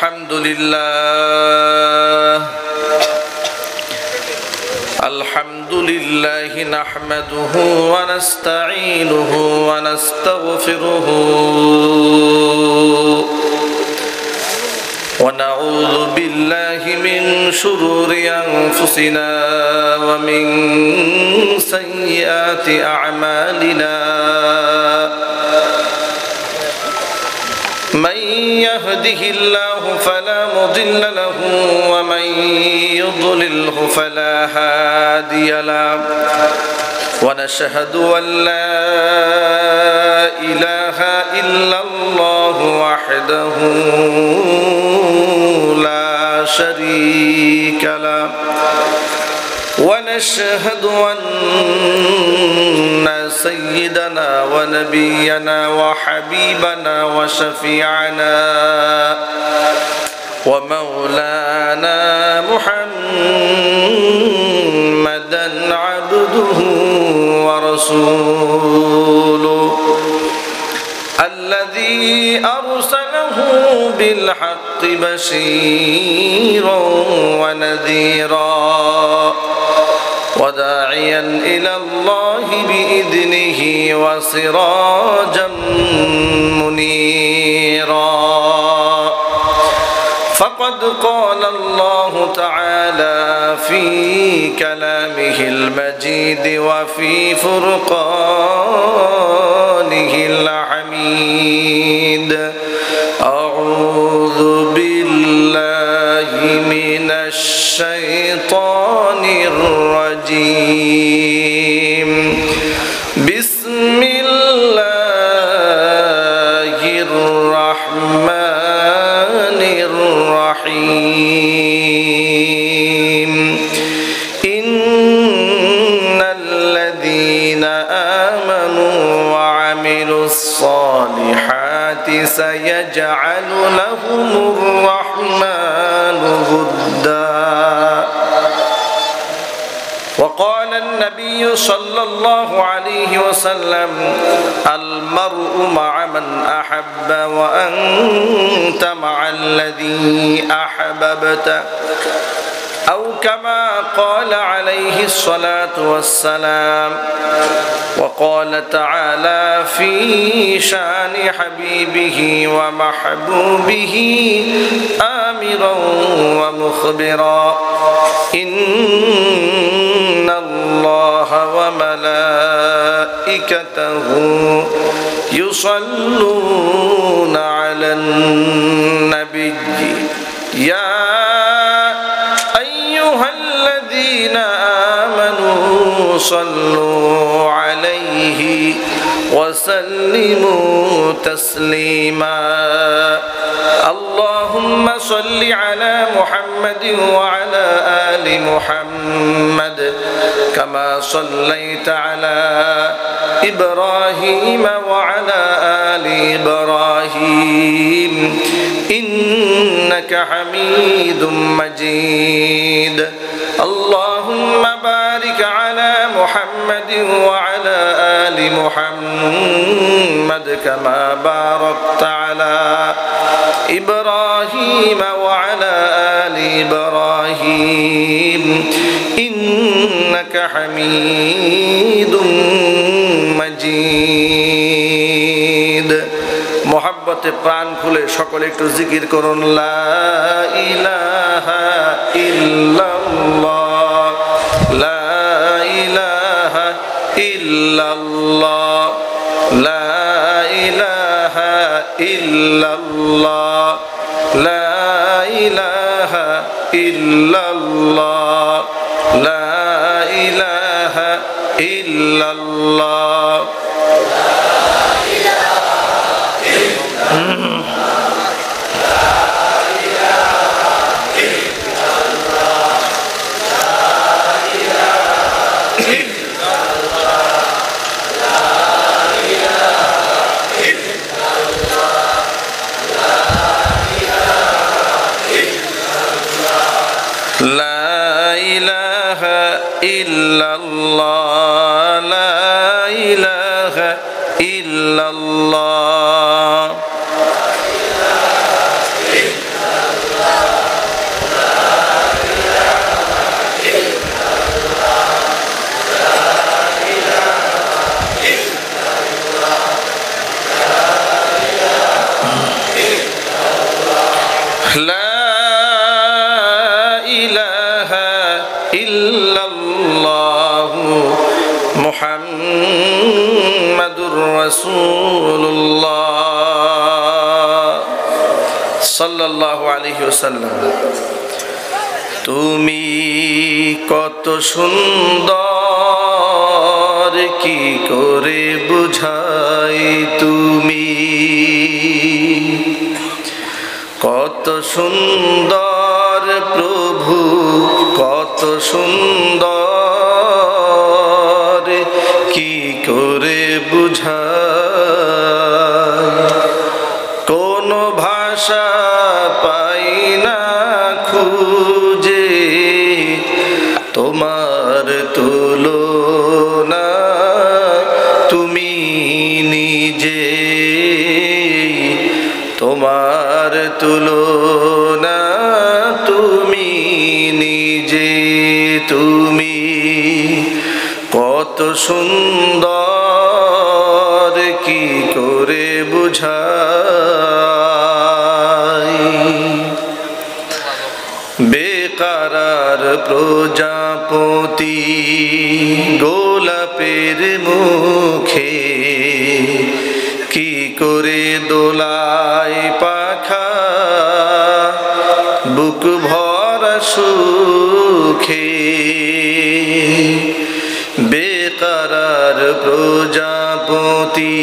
الحمد لله نحمده ونستعينه ونستغفره ونعوذ بالله من شرور أنفسنا ومن سيئات أعمالنا من يهده الله فلا مضل له ومن يضلله فلا هادي له ونشهد أن لا إله إلا الله وحده لا شريك له ونشهد أن سيدنا ونبينا وحبيبنا وشفيعنا ومولانا محمدا عبده ورسوله الذي أرسله بالحق بشيرا ونذيرا وداعيا إلى الله بإذنه وسراجا منيرا فقد قال الله تعالى في كلامه المجيد وفي فرقانه الحميد أعوذ بالله من الشيطان الرجيم بسم الله الرحمن الرحيم إن الذين آمنوا وعملوا الصالحات سيجعل لهم الرحمن ودا وقال النبي صلى الله عليه وسلم المرء مع من أحب وأنت مع الذي أحببت أو كما قال عليه الصلاة والسلام وقال تعالى في شان حبيبه ومحبوبه آمرا ومخبرا إن الله وملائكته يصلون على النبي يا أيها الذين آمنوا صلوا عليه وسلموا تسليما اللهم صل على محمد وعلى آل محمد كما صليت على إبراهيم وعلى آل إبراهيم إنك حميد مجيد اللهم بارك على محمد وعلى آل محمد كما باركت على إبراهيم وعلى آل إبراهيم إنك حميد مجيد محبت প্রাণ খুলে সকলে একটু জিকির করুন লা ইলাহা ইল্লাল্লাহ লা ইলাহা ইল্লাল্লাহ লা ইলাহা ইল্লাল্লাহ লা ইলাহা ইল্লাল্লাহ লা ইলাহা ইল্লাল্লাহ لا إله لا إله إلا الله محمد رسول الله صلى الله عليه وسلم তুমি কত সুন্দর কি করে বুঝাই তুমি কত সুন্দর প্রভু কত সুন্দর কি করে বুঝাই কোন ভাষা পাই না খুঁজে তোমার তুলনা তুমি নিজে তোমার তুলনা তুমি নিজে তুমি কত সুন্দর কি করে বুঝাই বেকারার প্রজাপতি গোলাপের মুখে কি করে দোলায় পাখা বুক ভরা সুখে বেকারার প্রজাপতি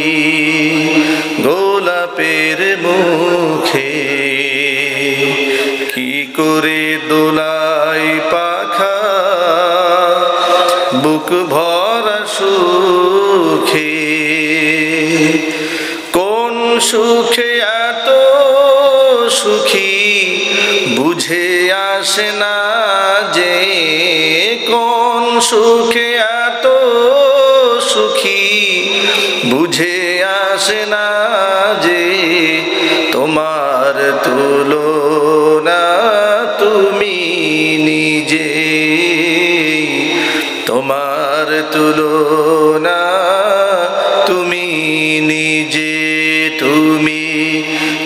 গোলাপের মুখে কি করে দোলায় পাখা বুক ভরা সুখে কোন সুখে এত সুখী বুঝে আসে না যে কোন সুখে এত সুখী বুঝে আসে না যে তোমার তুলনা তুমি নিজে তোমার তুলনা তুমি নিজে তুমি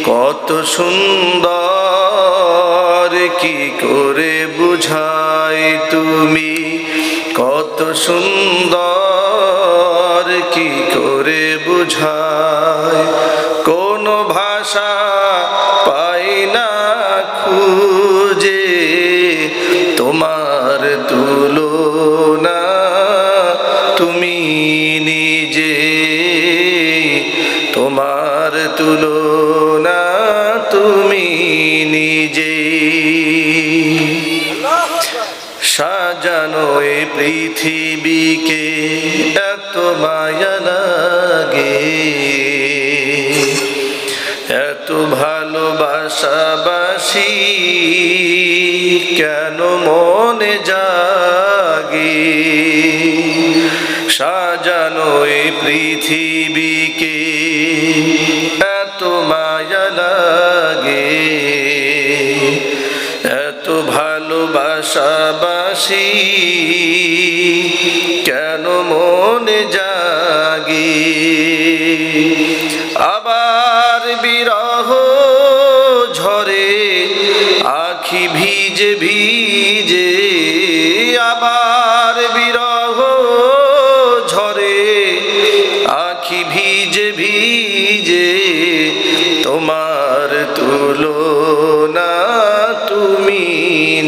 কত সুন্দর কি করে বুঝাই তুমি কত সুন্দর কি করে বুঝাই কোন ভাষা পাই না খুঁজে তোমার তুলনা তুমি নিজে তোমার তুলনা তুমি নিজে সাজানো এই পৃথিবীকে এত মায়া লাগে এত ভালোবাসাবাসি কেন মনে জাগে সাজানো এই পৃথিবীকে এত মায়া লাগে এত ভালোবাসাবাসি কেন মনে জাগে আবার বিরহ ঝরে আখি ভিজে ভিজে আবার বিরহ ঝরে আখি ভিজে ভিজে তোমার তুলনা তুমি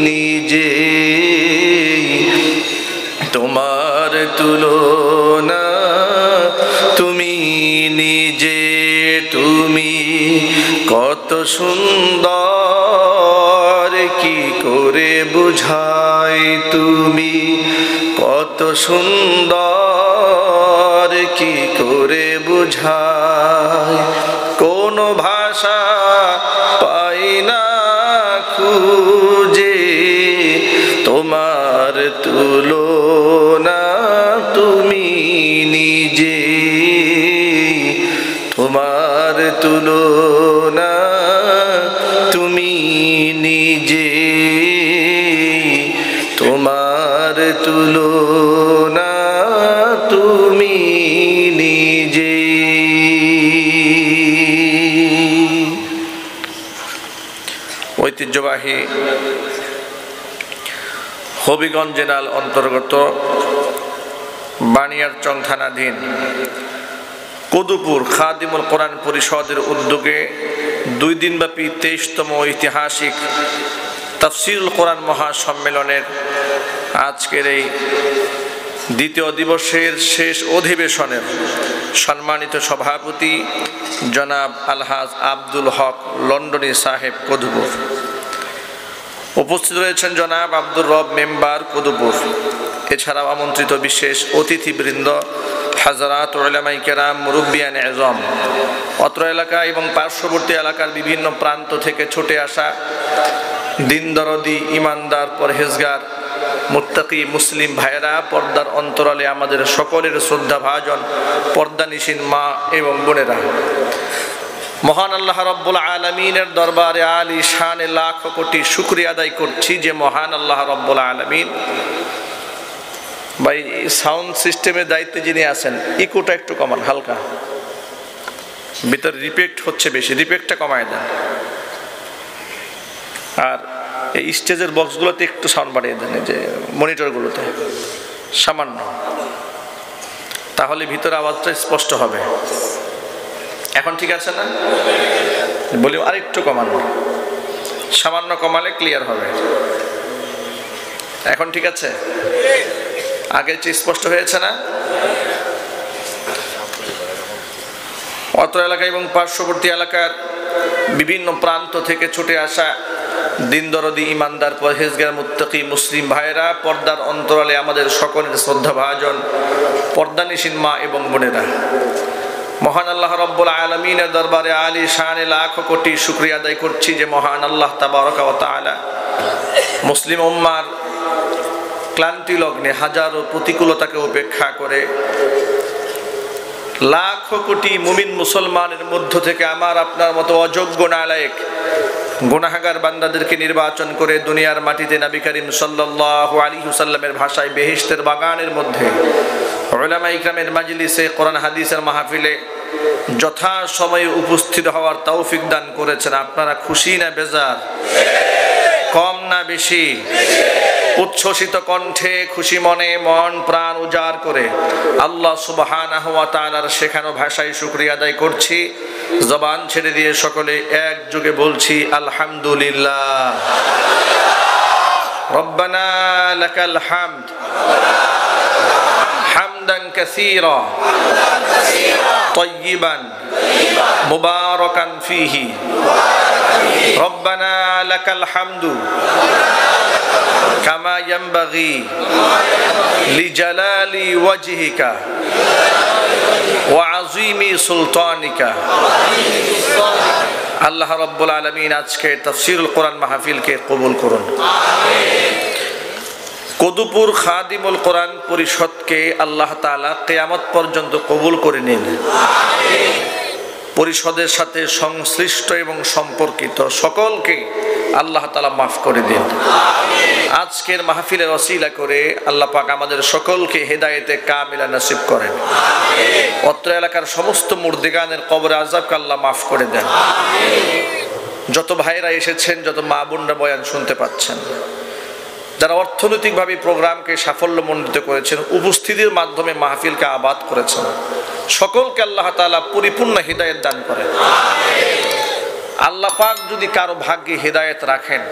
নিজে তোমার তুলনা তুমি নিজে তুমি কত সুন্দর কি করে বুঝাই তুমি কত সুন্দর কি করে বুঝাই কোন ভাষা পাই না খুঁজে তোমার তুলনা তুমি নিজে তোমার তুলনা তুমি নিজে তোমার তুলনা তুমি নিজে ওই ঐতিহ্যবাহী হবিগঞ্জ জেলার অন্তর্গত বানিয়ারচং থানাধীন কদুপুর খাদিমুল কোরআন পরিষদের উদ্যোগে 2 দিনব্যাপী 23তম ঐতিহাসিক তাফসীরুল কোরআন মহাসম্মেলনের আজকের এই দ্বিতীয় দিবসের শেষ অধিবেশনের সম্মানিত সভাপতি জনাব আলহাজ আব্দুল হক লন্ডনী সাহেব কদুপুর, উপস্থিত রয়েছেন জনাব আব্দুর রব মেম্বার কদুপুর, এছাড়াও আমন্ত্রিত বিশেষ অতিথিবৃন্দ, হাজরাত উলামায়ে কেরাম, মুরব্বিয়ানে আযম, অত্র এলাকা এবং পার্শ্ববর্তী এলাকার বিভিন্ন প্রান্ত থেকে ছুটে আসা দিন দরদি, ইমানদার, পরহেজগার, মুত্তাকি মুসলিম ভাইয়েরা, পর্দার অন্তরালে আমাদের সকলের শ্রদ্ধাভাজন পর্দানিশীন মা এবং বোনেরা, মহান আল্লাহ রাব্বুল আলামিনের দরবারে আলী শানে লাখ কোটি শুকরিয়া আদায় করছি যে মহান আল্লাহ রাব্বুল আলামিন ভাই সাউন্ড সিস্টেমের দায়িত্বে যিনি আছেন, ইকোটা একটু কমান, হালকা ভিতরে রিপেক্ট হচ্ছে বেশি, রিপেক্টটা কমায় দেন। আর এই স্টেজের বক্সগুলোতে একটু সাউন্ড বাড়িয়ে দেন, যে মনিটরগুলোতে সামান্য, তাহলে ভিতরে আওয়াজটা স্পষ্ট হবে। এখন ঠিক আছে না? বলি আরেকটু কমানো, সামান্য কমালে ক্লিয়ার হবে। এখন ঠিক আছে? আগের চেয়ে স্পষ্ট হয়েছে না? অত্র এলাকা এবং পার্শ্ববর্তী এলাকার বিভিন্ন প্রান্ত থেকে ছুটে আসা দিন দরদি, ইমানদার, পরহেজগার, মুত্তাকি মুসলিম ভাইয়েরা, পর্দার অন্তরালে আমাদের সকলের শ্রদ্ধাভাজন পর্দানিশীন মা এবং বোনেরা, মহান আল্লাহ রাব্বুল আলামিনের দরবারে আলী শানে লাখ কোটি শুকরিয়া আদায় করছি যে মহান আল্লাহ তাবারক ওয়া তাআলা মুসলিম উম্মার ক্লান্তি লগ্নে হাজারো প্রতিকূলতাকে উপেক্ষা করে লাখ কোটি মুমিন মুসলমানের মধ্য থেকে আমার আপনার মতো অযোগ্য নালায়েক গুনাহগার বান্দাদেরকে নির্বাচন করে দুনিয়ার মাটিতে নবী করিম সাল্লাল্লাহু আলাইহি ওয়াসাল্লামের ভাষায় বেহেশতের বাগানের মধ্যে উলামায়ে ইকরামের মাজলিসে কোরআন হাদিসের মাহফিলে যথা সময়ে উপস্থিত হওয়ার তৌফিক দান করেছেন। আপনারা খুশি না বেজার? কম না বেশি? উচ্ছ্বসিত কণ্ঠে, খুশি মনে, মন প্রাণ উজাড় করে আল্লাহ সুবহানাহু ওয়া তাআলার শেখানো ভাষায় শুকরিয়া আদায় করছি। জবান ছেড়ে দিয়ে সকলে একযোগে বলছি আলহামদুলিল্লাহ। রব্বানা লাকাল হামদ হামদান কাসীরা তাইয়িবান মুবারাকান ফীহি। রব্বানা লাকাল হামদু কামা ইয়ানবাগি লিজালালি ওয়াজহিকা ওয়া আযীমি সুলতানিকা। আল্লাহ রাব্বুল আলামিন আজকে তাফসীরুল কোরআন মাহফিলকে কবুল করুন। কদুপুর খাদিমুল কোরআন পরিষদকে আল্লাহ তাআলা কিয়ামত পর্যন্ত কবুল করে নিন। পরিষদের সাথে সংশ্লিষ্ট এবং সম্পর্কিত সকলকে আল্লাহ তাআলা মাফ করে দিন। আজকের মাহফিলের ওসিলা করে আল্লাহ পাক আমাদের সকলকে হেদায়েতে কামিলা নসিব করেন। অত্র এলাকার সমস্ত মুর্দিগানের কবরে আযাবকে আল্লাহ মাফ করে দেন। যত ভাইরা এসেছেন, যত মা বোনরা বয়ান শুনতে পাচ্ছেন, যারা অর্থনৈতিকভাবে প্রোগ্রামকে সাফল্যমণ্ডিত করেছেন, উপস্থিতির মাধ্যমে মাহফিলকে আবাদ করেছেন, সকলকে আল্লাহ তাআলা পরিপূর্ণ হিদায়াত দান করেন। আল্লাহ পাক যদি কারো ভাগ্যে হিদায়াত রাখেন,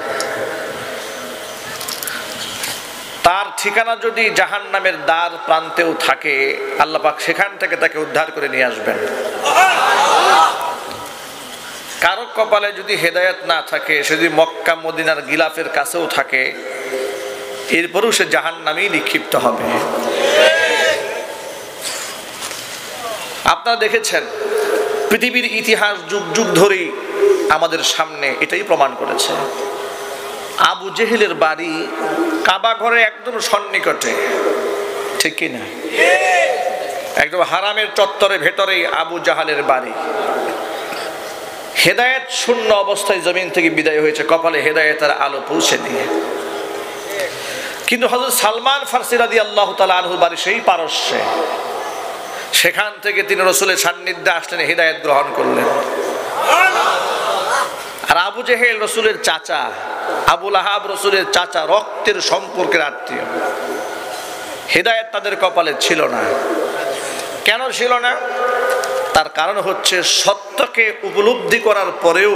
তার ঠিকানা যদি জাহান্নামের দ্বার প্রান্তেও থাকে, আল্লাহ পাক সেখান থেকে তাকে উদ্ধার করে নিয়ে আসবেন। কারো কপালে যদি হেদায়েত না থাকে, সে যদি মক্কা মদিনার গিলাফের কাছেও থাকে, এরপরও সে জাহান্নামেই নিক্ষিপ্ত হবে। আপনারা দেখেছেন পৃথিবীর ইতিহাস যুগ যুগ ধরেই আমাদের সামনে এটাই প্রমাণ করেছে। আবু জেহেলের বাড়ি কাবা ঘরে একদম সন্নিকটে, ঠিক কিনা? একদম হারামের চত্বরে ভেতরেই আবু জাহালের বাড়ি। হেদায়েত শূন্য অবস্থায় জমিন থেকে বিদায় হয়েছে, কপালে হেদায়েতের আলো পৌঁছে দিয়ে। কিন্তু হযরত সালমান ফারসি রাদিয়াল্লাহু তাআলা আনহুর বাড়ি সেই পারস্যে, সেখান থেকে তিনি রাসূলের সান্নিধ্যে আসলেন, হেদায়েত গ্রহণ করলেন। আর আবু জেহেল রসুলের চাচা, আবু লাহাব রসুলের চাচা, রক্তের সম্পর্কের আত্মীয়। হিদায়াত তাদের কপালে ছিল না। কেন ছিল না? তার কারণ হচ্ছে সত্যকে উপলব্ধি করার পরেও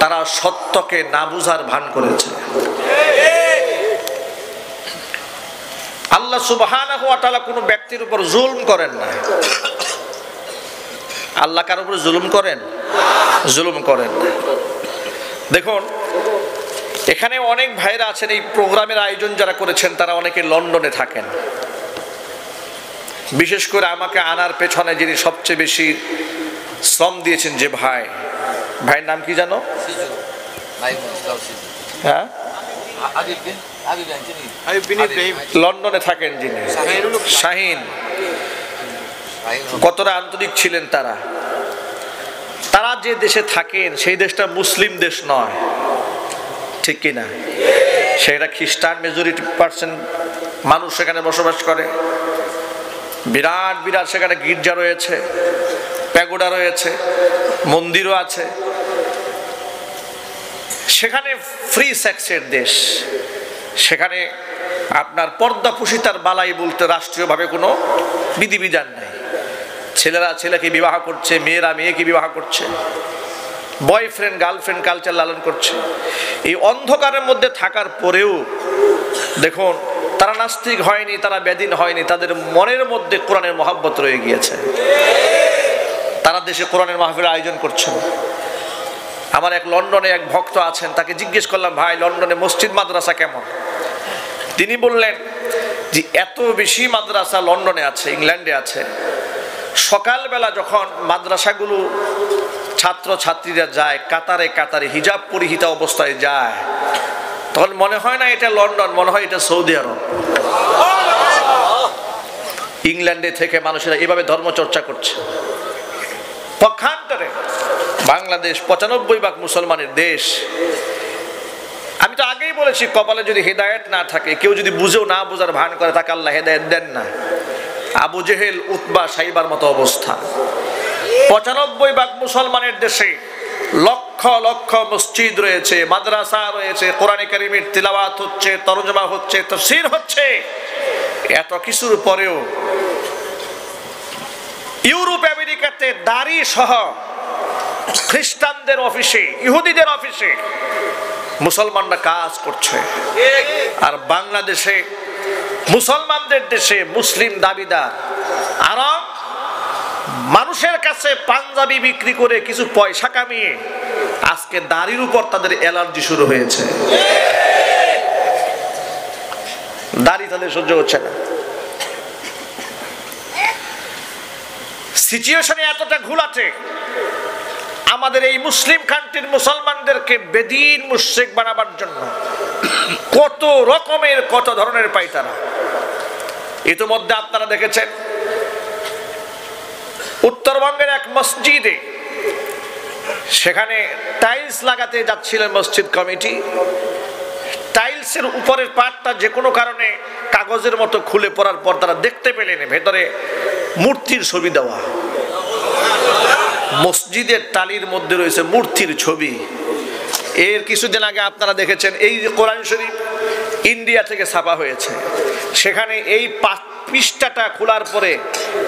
তারা সত্যকে না বুঝার ভান করেছে। আল্লাহ সুবহানাহু ওয়া তাআলা কোনো ব্যক্তির উপর জুলম করেন না। আল্লাহ কার উপর জুলুম করেন? জুলুম করেন না। দেখুন, এখানে অনেক ভাইরা আছেন, এই প্রোগ্রামের আয়োজন যারা করেছেন তারা অনেকে লন্ডনে থাকেন। বিশেষ করে আমাকে আনার পেছনে যিনি সবচেয়ে বেশি শ্রম দিয়েছেন যে ভাইয়ের নাম কি জানো? হ্যাঁ, লন্ডনে থাকেন যিনি, শাহিন। কতটা আন্তরিক ছিলেন তারা। তারা যে দেশে থাকেন সেই দেশটা মুসলিম দেশ নয়, ঠিক কিনা? সেটা খ্রিস্টান মেজরিটি পার্সেন্ট মানুষ সেখানে বসবাস করে। বিরাট বিরাট সেখানে গির্জা রয়েছে, প্যাগোডা রয়েছে, মন্দিরও আছে। সেখানে ফ্রি সেক্সের দেশ। সেখানে আপনার পর্দাপুষিতার বালাই বলতে রাষ্ট্রীয়ভাবে কোনো বিধিবিধান নেই। ছেলেরা ছেলেকে বিবাহ করছে, মেয়েরা মেয়েকে বিবাহ করছে, বয়ফ্রেন্ড গার্লফ্রেন্ড কালচার লালন করছে। এই অন্ধকারের মধ্যে থাকার পরেও দেখুন, তারা নাস্তিক হয়নি, তারা বেদিন হয়নি, তাদের মনের মধ্যে কোরআনের মহব্বত রয়ে গিয়েছে। তারা দেশে কোরআনের মাহফিল আয়োজন করছেন। আমার এক লন্ডনে এক ভক্ত আছেন, তাকে জিজ্ঞেস করলাম, ভাই লন্ডনে মসজিদ মাদ্রাসা কেমন? তিনি বললেন যে এত বেশি মাদ্রাসা লন্ডনে আছে, ইংল্যান্ডে আছে। সকালবেলা যখন মাদ্রাসাগুলো ছাত্র ছাত্রীরা যায় কাতারে কাতারে হিজাব পরিহিত অবস্থায় যায়, তখন মনে হয় না এটা লন্ডন, মনে হয় এটা সৌদি আরব। ইংল্যান্ডে থেকে মানুষেরা এভাবে ধর্মচর্চা করছে। পক্ষান্তরে বাংলাদেশ 95% মুসলমানের দেশ। আমি তো আগেই বলেছি, কপালে যদি হেদায়েত না থাকে, কেউ যদি বুঝেও না বোঝার ভান করে, তাকে আল্লাহ হেদায়েত দেন না। আবু জেহেল, উতবা, সাইবার মতো অবস্থা। 95% মুসলমানের দেশে লক্ষ লক্ষ মসজিদ রয়েছে, মাদ্রাসা রয়েছে, কোরআনে কারীমের তিলাওয়াত হচ্ছে, তরজমা হচ্ছে, তাফসীর হচ্ছে। এত কিছুর পরেও ইউরোপ আমেরিকাতে দাড়ি সহ খ্রিস্টানদের অফিসে, ইহুদিদের অফিসে মুসলমানরা কাজ করছে। আর বাংলাদেশে মুসলমানদের দেশে মুসলিম দাবিদার আর মানুষের কাছে পাঞ্জাবি বিক্রি করে কিছু পয়সা কামিয়ে আজকে দাড়ির উপর তাদের অ্যালার্জি শুরু হয়েছে। দাড়ি তাদের সহ্য হচ্ছে না। সিচুয়েশনে এতটা ঘোলাটে, আমাদের এই মুসলিম কান্ট্রির মুসলমানদেরকে বেদিন মুশরিক বানাবার জন্য কত রকমের কত ধরনের পায়তারা। ইতিমধ্যে আপনারা দেখেছেন উত্তরবঙ্গের এক মসজিদে, সেখানে টাইলস লাগাতে যাচ্ছিলেন মসজিদ কমিটি। টাইলসের উপরের পাটটা যে কোনো কারণে কাগজের মতো খুলে পড়ার পর তারা দেখতে পেলেন ভেতরে মূর্তির ছবি দেওয়া। মসজিদের টালির মধ্যে রয়েছে মূর্তির ছবি। এর কিছুদিন আগে আপনারা দেখেছেন এই যে কোরআন শরীফ ইন্ডিয়া থেকে ছাপা হয়েছে, সেখানে এই পৃষ্ঠাটা খোলার পরে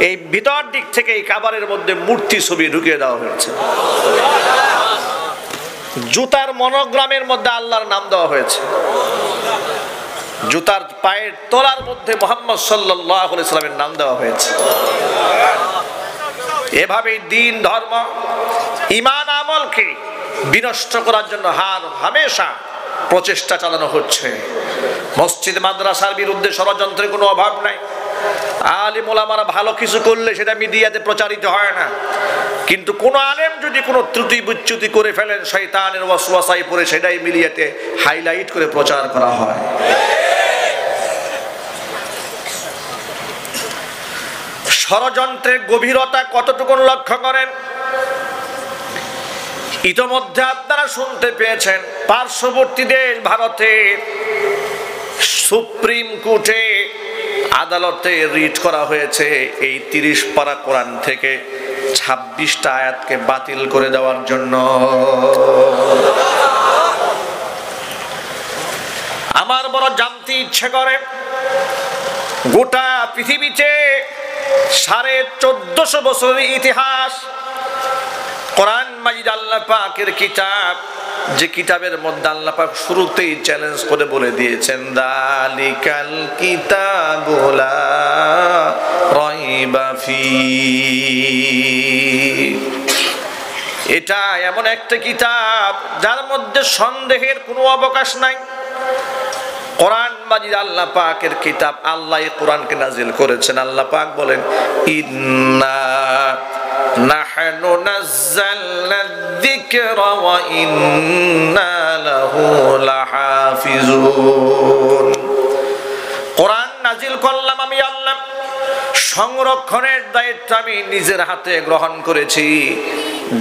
এই ভিতর দিক থেকে এই কাবারের মধ্যে মূর্তি ছবি ঢুকিয়ে দেওয়া হয়েছে। জুতার মনোগ্রামের মধ্যে আল্লাহর নাম দেওয়া হয়েছে। জুতার পায়ের তলার মধ্যে মুহাম্মদ সাল্লাল্লাহু আলাইহি সাল্লামের নাম দেওয়া হয়েছে। এভাবেই দিন, ধর্ম, ঈমান, আমলকে বিনষ্ট করার জন্য হামেশা প্রচেষ্টা চালানো হচ্ছে। মসজিদ মাদ্রাসার বিরুদ্ধে ষড়যন্ত্রের কোনো অভাব নাই। আলিম ওলামারা ভালো কিছু করলে সেটা মিডিয়াতে প্রচারিত হয় না, কিন্তু কোন আলেম যদি কোনো ত্রুটি বিচ্যুতি করে ফেলেন, শয়তানের ওয়াসওয়াসায় পড়ে সেটাই মিডিয়াতে হাইলাইট করে প্রচার করা হয়। ষড়যন্ত্রের গভীরতা কতটুকু লক্ষ্য করেন? ইতোমধ্যে আপনারা শুনতে পেয়েছেন পার্শ্ববর্তী দেশ ভারতের সুপ্রিম কোর্টে আদালতে রিট করা হয়েছে এই 30 পারা কোরআন থেকে 26টা আয়াতকে বাতিল করে দেওয়ার জন্য। ইচ্ছে করে গোটা পৃথিবীতে 1450 বছরের ইতিহাস কোরআন মাজিদ আল্লাহ পাকের কিতাব, যে কিতাবের মধ্যে আল্লাহ পাক শুরুতেই চ্যালেঞ্জ করে বলে দিয়েছেন দালিকাল কিতাবু লা রাইবা ফি, এটা এমন একটা কিতাব যার মধ্যে সন্দেহের কোনো অবকাশ নাই। কোরআন মাজিদ আল্লাহ পাকের কিতাব, আল্লাহ এই কোরআনকে নাজিল করেছেন। আল্লাহ পাক বলেন ইন্না নাহনু নাযালনা যিকরা ওয়া ইন্না লাহু লাহাফিজুন। কোরআন নাজিল করলাম আমি আল্লাহ, সংরক্ষণের দায়িত্ব আমি নিজের হাতে গ্রহণ করেছি,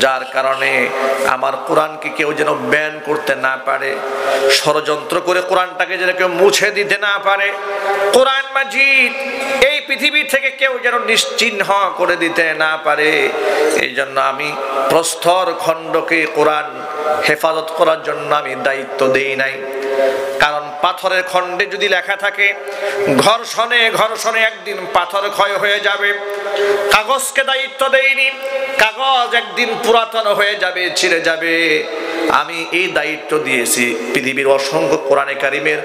যার কারণে আমার কোরআনকে কেউ যেন ব্যান করতে না পারে, ষড়যন্ত্র করে কোরআনটাকে যেন কেউ মুছে দিতে না পারে, কোরআন মাজিদ এই পৃথিবী থেকে কেউ যেন নিশ্চিহ্ন করে দিতে না পারে। এই জন্য আমি প্রস্তর খণ্ডকে কোরআন হেফাজত করার জন্য আমি দায়িত্ব দেই নাই। কারণ পাথরের খণ্ডে যদি লেখা থাকে ঘর্ষণে ঘর্ষণে একদিন পাথর ক্ষয় হয়ে যাবে। কাগজকে দায়িত্ব দেইনি, কাগজ একদিন পুরাতন হয়ে যাবে, ছিঁড়ে যাবে। আমি এই দায়িত্ব দিয়েছি পৃথিবীর অসংখ্য কোরআনে কারিমের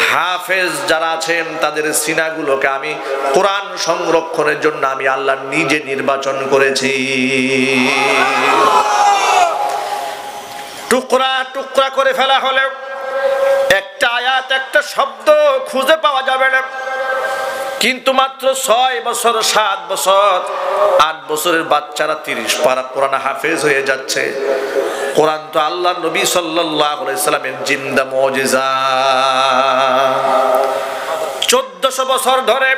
হাফেজ যারা আছেন তাদের সিনাগুলোকে আমি কোরআন সংরক্ষণের জন্য আমি আল্লাহ নিজে নির্বাচন করেছি। টুকরা টুকরা করে ফেলা হলেও একটা আয়াত, একটা শব্দ খুঁজে পাওয়া যাবে না, কিন্তু মাত্র 6 বছর, 7 বছর, 8 বছরের বাচ্চারা 30 পারা কোরআন হাফেজ হয়ে যাচ্ছে। কোরআন তো আল্লাহ নবী সাল্লাল্লাহু আলাইহি সাল্লামের জিন্দা মুজিজা। 1400 বছর ধরে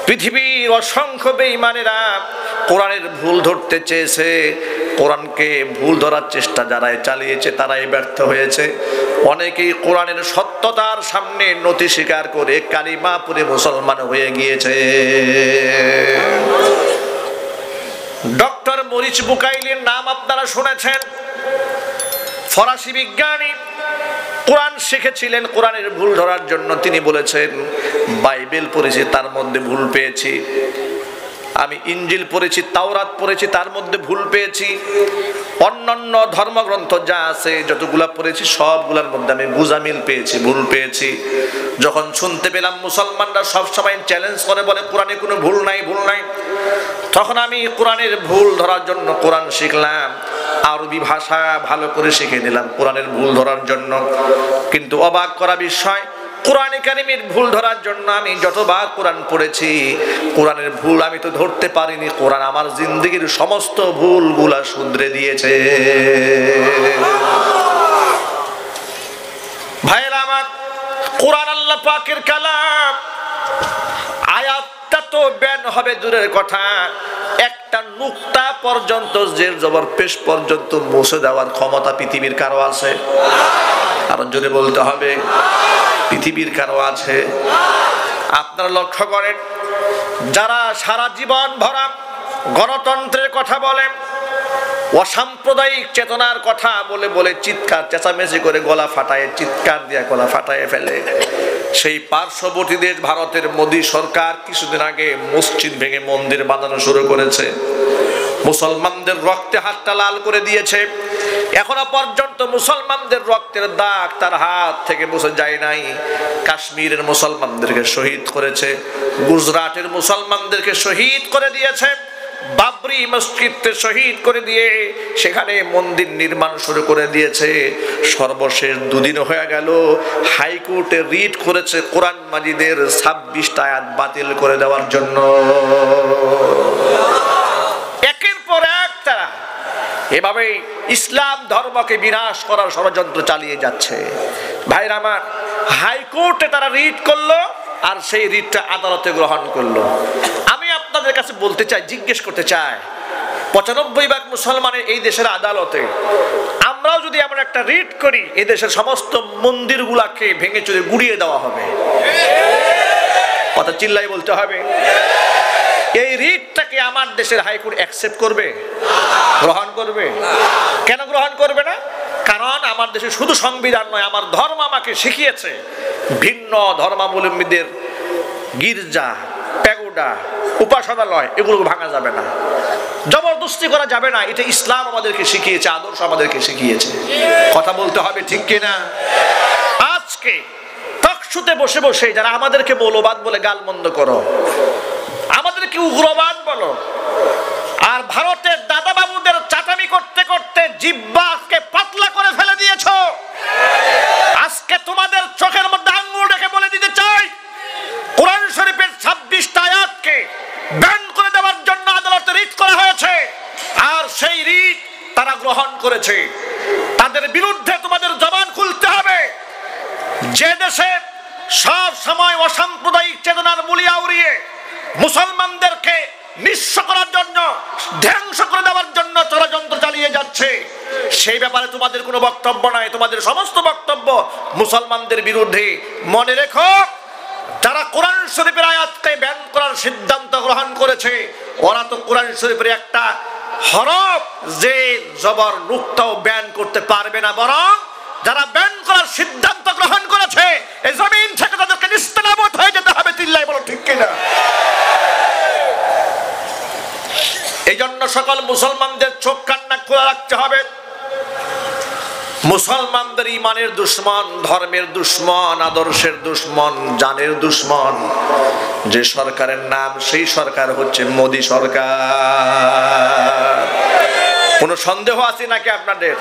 পৃথিবীর অসংখ্য বেঈমানেরা কোরআনের ভুল ধরতে চেয়েছে, কোরআনকে ভুল ধরার চেষ্টা যারাই চালিয়েছে তারাই ব্যর্থ হয়েছে। অনেকেই কোরআনের সত্যতার সামনে নতি স্বীকার করে কালিমা পড়ে মুসলমান হয়ে গিয়েছে। ডক্টর মরিস বুকাইলির নাম আপনারা শুনেছেন, ফরাসি বিজ্ঞানী, কোরআন শিখেছিলেন কোরআনের ভুল ধরার জন্য। তিনি বলেছেন বাইবেল পড়েছি তার মধ্যে ভুল পেয়েছি, আমি ইঞ্জিল পড়েছি, তাওরাত পড়েছি, তার মধ্যে ভুল পেয়েছি, অন্যান্য ধর্মগ্রন্থ যা আছে যতগুলা পড়েছি সবগুলোর মধ্যে আমি গুজামিল পেয়েছি, ভুল পেয়েছি। যখন শুনতে পেলাম মুসলমানরা সবসময় চ্যালেঞ্জ করে বলে কোরআনে কোনো ভুল নাই, ভুল নাই, তখন আমি কোরআনের ভুল ধরার জন্য কোরআন শিখলাম, আরবি ভাষা ভালো করে শিখে নিলাম কোরআনের ভুল ধরার জন্য। কিন্তু অবাক করা বিষয়, কোরআনে কারিমের ভুল ধরার জন্য আমি যতবার কোরআন পড়েছি কোরআনের ভুল আমি তো ধরতে পারিনি, কোরআন আমার জিন্দেগির সমস্ত ভুলগুলা শুধরে দিয়েছে। ভাইরা আমার, কোরআন আল্লাহ পাকের কালাম, আয়াতটা তো ব্যান হবে দূরের কথা, একটা নুকতা পর্যন্ত জের জবর পেশ পর্যন্ত মুছে দেওয়ার ক্ষমতা পৃথিবীর কারো আছে? কারণ যদি বলতে হবে পৃথিবীর কারো আছে? আপনারা লক্ষ্য করেন, যারা সারা জীবন ভরা গণতন্ত্রের কথা বলেন, অসাম্প্রদায়িক চেতনার কথা বলে বলে চিৎকার চেঁচামেচি করে গলা ফাটায়, চিৎকার দিয়ে গলা ফাটায় ফেলে, সেই পার্শ্ববর্তী দেশ ভারতের মোদী সরকার কিছুদিন আগে মসজিদ ভেঙে মন্দির বানানো শুরু করেছে, মুসলমানদের রক্তে হাতটা লাল করে দিয়েছে। এখনো পর্যন্ত মুসলমানদের রক্তের দাগ তার হাত থেকে মুছে যায় নাই। কাশ্মীরের মুসলমানদেরকে শহীদ করেছে, গুজরাটের মুসলমানদেরকে শহীদ করে দিয়েছে, বাবরি মসজিদকে শহীদ করে দিয়ে সেখানে মন্দির নির্মাণ শুরু করে দিয়েছে। সর্বশেষ দুদিন হয়ে গেল হাইকোর্টে রিট করেছে কোরআন মাজিদের 26টা আয়াত বাতিল করে দেওয়ার জন্য। একের পর এক তারা এভাবে ইসলাম ধর্মকে বিনাশ করার ষড়যন্ত্র চালিয়ে যাচ্ছে। ভাইরা আমার, হাইকোর্টে তারা রিট করলো আর সেই রিটটা আদালতে গ্রহণ করলো। আমি আপনাদের কাছে বলতে চাই, জিজ্ঞেস করতে চাই, 95% মুসলমানের এই দেশের আদালতে আমরাও যদি এমন একটা রিট করি, এই দেশের সমস্ত মন্দিরগুলাকে ভেঙে চুরে গুড়িয়ে দেওয়া হবে। কথা চিল্লাই বলতে হবে। এই রিটটাকে আমার দেশের হাইকোর্ট অ্যাকসেপ্ট করবে? গ্রহণ করবে? কেন গ্রহণ করবে না? কারণ আমার দেশে শুধু সংবিধান নয়, আমার ধর্ম আমাকে শিখিয়েছে ভিন্ন ধর্মাবলম্বীদের গির্জা, প্যাগোডা, উপাসনালয় এগুলো ভাঙা যাবে না, জবরদস্তি করা যাবে না। এটা ইসলাম আমাদেরকে শিখিয়েছে, আদর্শ আমাদেরকে শিখিয়েছে। কথা বলতে হবে, ঠিক কিনা? আজকে টকশোতে বসে বসে যারা আমাদেরকে মৌলবাদ বলে গালমন্দ করো, আমাদেরকে উগ্রবাদ বলো, আর ভারতের দাদা বাবুদের চাটামি করতে করতে জিহ্বাকে পাতলা করে ফেলে দিয়েছো। আজকে তোমাদের চোখের মধ্যে আঙ্গুল রেখে বলে দিতে চাই, কোরআন শরীফের 26টা আয়াতকে ব্যান করে দেওয়ার জন্য আদালতে রিট করা হয়েছে, আর সেই রিট তারা গ্রহণ করেছে। তাদের বিরুদ্ধে তোমাদের জবান খুলতে হবে। যে দেশে সব সময় অসাম্প্রদায়িক চেতনার মুলিয়া উড়িয়ে মুসলমানদেরকে নিঃস্ব করার জন্য, ধ্বংস করে দেওয়ার জন্য ষড়যন্ত্র চালিয়ে যাচ্ছে, সেই ব্যাপারে তোমাদের কোনো বক্তব্য নাই। তোমাদের সমস্ত বক্তব্য মুসলমানদের বিরুদ্ধে। মনে রেখো, যারা কোরআন শরীফের আয়াতকে ব্যান করার সিদ্ধান্ত গ্রহণ করেছে, ওরা তো কোরআন শরীফের একটা হরফ যে জবর নুক্তাও ব্যান করতে পারবে না, বরং যারা ব্যান করার সিদ্ধান্ত গ্রহণ করেছে এই জমিন থেকে তাদেরকে নিস্তেনাবুদ হয়ে যেতে হবে। চিল্লাই বলো, ঠিক কিনা? এই জন্য সকল মুসলমানদের চোখ কান্না খোলা রাখতে হবে। মুসলমানদের ইমানের দুশ্মন, ধর্মের দুশ্মন, আদর্শের দুশ্মন, জানের দুশ্মন যে সরকারের নাম, সেই সরকার হচ্ছে মোদি সরকার। কোনো সন্দেহ আছে নাকি আপনাদের?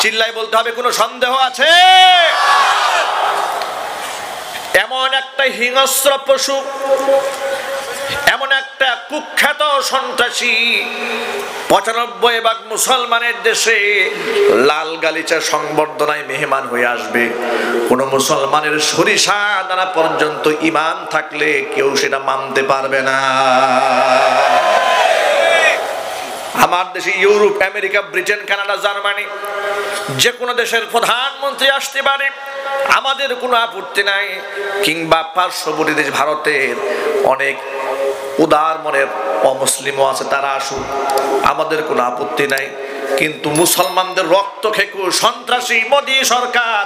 চিল্লাই বলতে হবে, কোনো সন্দেহ আছে? এমন একটা হিংস্র পশু, এমন একটা কুখ্যাত সন্ত্রাসী 95 ভাগ মুসলমানের দেশে লাল গালিচা সংবর্ধনায় মেহমান হয়ে আসবে। কোন মুসলমানের সরিষা দানা পর্যন্ত ঈমান থাকলে কেউ সেটা মানতে পারবে না। আমার দেশে Europe, America, Britain, Canada, Germany যে কোনো দেশের প্রধানমন্ত্রী আসতে পারে, আমাদের কোনো আপত্তি নাই। কিংবা পার্শ্ববর্তী দেশ ভারতের অনেক উদার মনের অমুসলিমও আছে, তারা আসুক, আমাদের কোনো আপত্তি নাই। কিন্তু মুসলমানদের রক্ত খেকু সন্ত্রাসী মোদি সরকার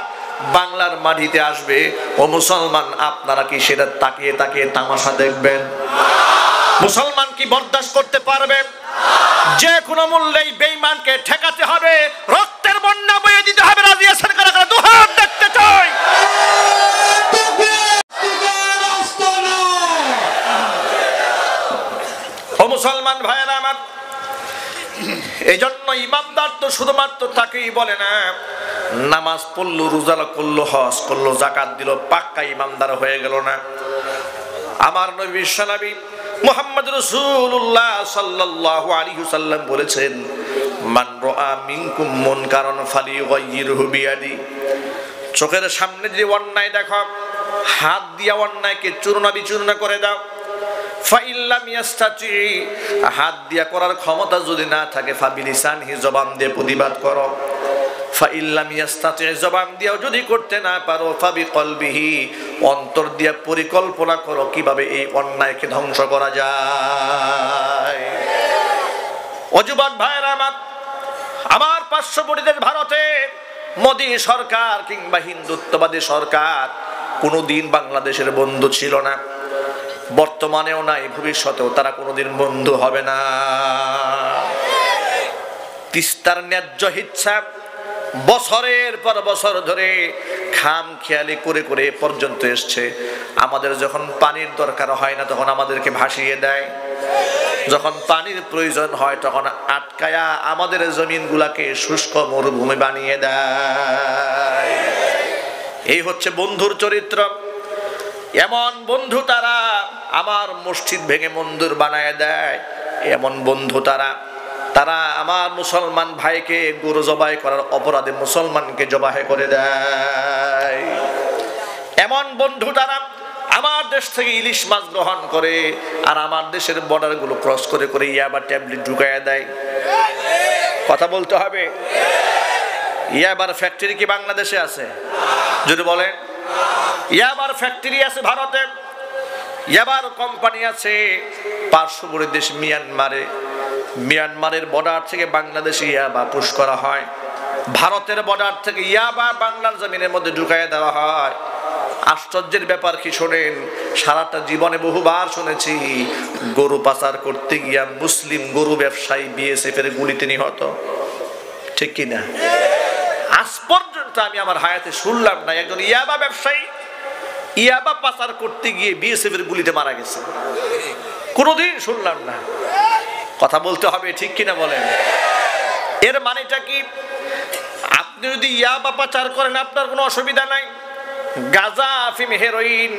বাংলার মাটিতে আসবে, ও মুসলমান আপনারা কি সেটা তাকিয়ে তাকিয়ে তামাশা দেখবেন? মুসলমান কি বরদাস্ত করতে পারবে? যে কোনো মূল্যেই বেঈমানকে ঠেকাতে হবে, রক্তের বন্যা বয়ে দিতে হবে। রাজি আছেন কারা কারা? দুহাত দেখতে চাই। ও মুসলমান ভাইয়েরা আমার, এই জন্য ইমানদার তো শুধুমাত্র তাকেই বলে না, নামাজ পড়লো, রোজা করলো, হজ করলো, যাকাত দিল, পাক্কা ইমানদার হয়ে গেল না। আমার নবী বিশ্বনবী মুহাম্মদ রাসূলুল্লাহ সাল্লাল্লাহু আলাইহি ওয়াসাল্লাম বলেছেন, মান রাআ মিনকুম মুনকারান ফালিয়ুগাইয়িরহু বিয়াদি। চোখের সামনে যে অন্যায় দেখো, হাত দিয়ে অন্যায়কে চূর্ণ বিচূর্ণ করে দাও। ফাইল্লাম ইয়াস্তাতি, হাত দিয়া করার ক্ষমতা যদি না থাকে, ফাবিলিসানহি, জবান দিয়ে প্রতিবাদ করো। ফাইল্লাম ইয়াস্তাতি, জবান দিয়েও যদি করতে না পারো, ফাবিকলবিহি, অন্তর দিয়ে পরিকল্পনা করো কিভাবে এই অন্যায়কে ধ্বংস করা যায়। অযুবক ভাইরা আমার পার্শ্ববর্তী দেশ ভারতে মোদি সরকার কিংবা হিন্দুত্ববাদী সরকার কোনোদিন বাংলাদেশের বন্ধু ছিল না, বর্তমানেও নাই, ভবিষ্যতেও তারা কোনোদিন বন্ধু হবে না। তিস্তার ন্যায্য হিসাব বছরের পর বছর ধরে খাম খেয়ালি করে করে পর্যন্ত এসছে। আমাদের যখন পানির দরকার হয় না তখন আমাদেরকে ভাসিয়ে দেয়, যখন পানির প্রয়োজন হয় তখন আটকায়া আমাদের জমিনগুলাকে শুষ্ক মরুভূমি বানিয়ে দেয়। এই হচ্ছে বন্ধুর চরিত্র। এমন বন্ধু তারা আমার মসজিদ ভেঙে মন্দির বানায় দেয়, এমন বন্ধু তারা আমার মুসলমান ভাইকে গরু জবাই করার অপরাধে মুসলমানকে জবাই করে দেয়। এমন বন্ধু তারা আমার দেশ থেকে ইলিশ মাছ গ্রহণ করে আর আমার দেশের বর্ডার গুলো ক্রস করে করে ইয়াবা ট্যাবলেট ঢুকাইয়া দেয়। কথা বলতে হবে। ইয়াবার ফ্যাক্টরি কি বাংলাদেশে আছে? যদি বলেন, ইয়াবার ফ্যাক্টরি আছে ভারতে, ইয়াবার কোম্পানি আছে পার্শ্ববর্তী দেশ মিয়ানমারে। মিয়ানমারের বর্ডার থেকে বাংলাদেশে ইয়াবা পুশ করা হয়, ভারতের বর্ডার থেকে ইয়াবা বাংলার জমিনের মধ্যে ঢুকাইয়া দেওয়া হয়। আশ্চর্যের ব্যাপার কি শোনেন, সারাটা জীবনে বহুবার শুনেছি গরু পাচার করতে গিয়া মুসলিম গরু ব্যবসায়ী বিএসএফ এর গুলিতে নিহত, ঠিক কিনা? আজ পর্যন্ত আমি আমার হায়াতে শুনলাম না একজন ইয়াবা ব্যবসায়ী ইয়াবা পাচার করতে গিয়ে বিএসএফ এর গুলিতে মারা গেছে, কোনোদিন শুনলাম না। কথা বলতে হবে, ঠিক কিনা বলেন? এর মানেটা কি? আপনি যদি ইয়াবা পাচার করেন আপনার কোনো অসুবিধা নাই, গাঁজা, আফিম, হেরোইন,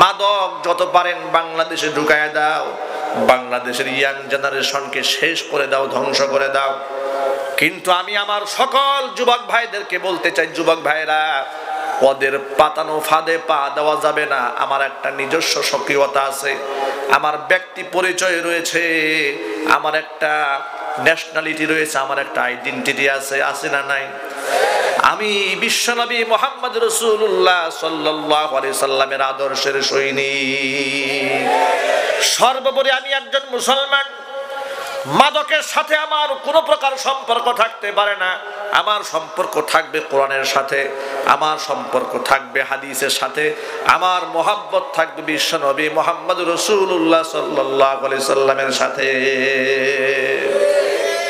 মাদক যত পারেন বাংলাদেশে ঢুকায় দাও, বাংলাদেশের ইয়াং জেনারেশনকে শেষ করে দাও, ধ্বংস করে দাও। কিন্তু আমি আমার সকল যুবক ভাইদেরকে বলতে চাই, যুবক ভাইরা, ওদের পাতানো ফাঁদে পা দেওয়া যাবে না। আমার একটা নিজস্ব সক্রিয়তা আছে, আমার ব্যক্তি পরিচয় রয়েছে, আমার একটা ন্যাশনালিটি রয়েছে, আমার একটা আইডেন্টিটি আছে, আছে না নাই? আমি বিশ্বনবী মুহাম্মদ রাসূলুল্লাহ সাল্লাল্লাহু আলাইহি সাল্লামের আদর্শের সৈনিক। সর্বোপরি আমি একজন মুসলমান। মাদকের সাথে আমার কোনো প্রকার সম্পর্ক থাকতে পারে না। আমার সম্পর্ক থাকবে কোরআনের সাথে, আমার সম্পর্ক থাকবে হাদিসের সাথে, আমার মহব্বত থাকবে বিশ্বনবী মুহাম্মদ রাসূলুল্লাহ সাল্লাল্লাহু আলাইহি সাল্লামের সাথে।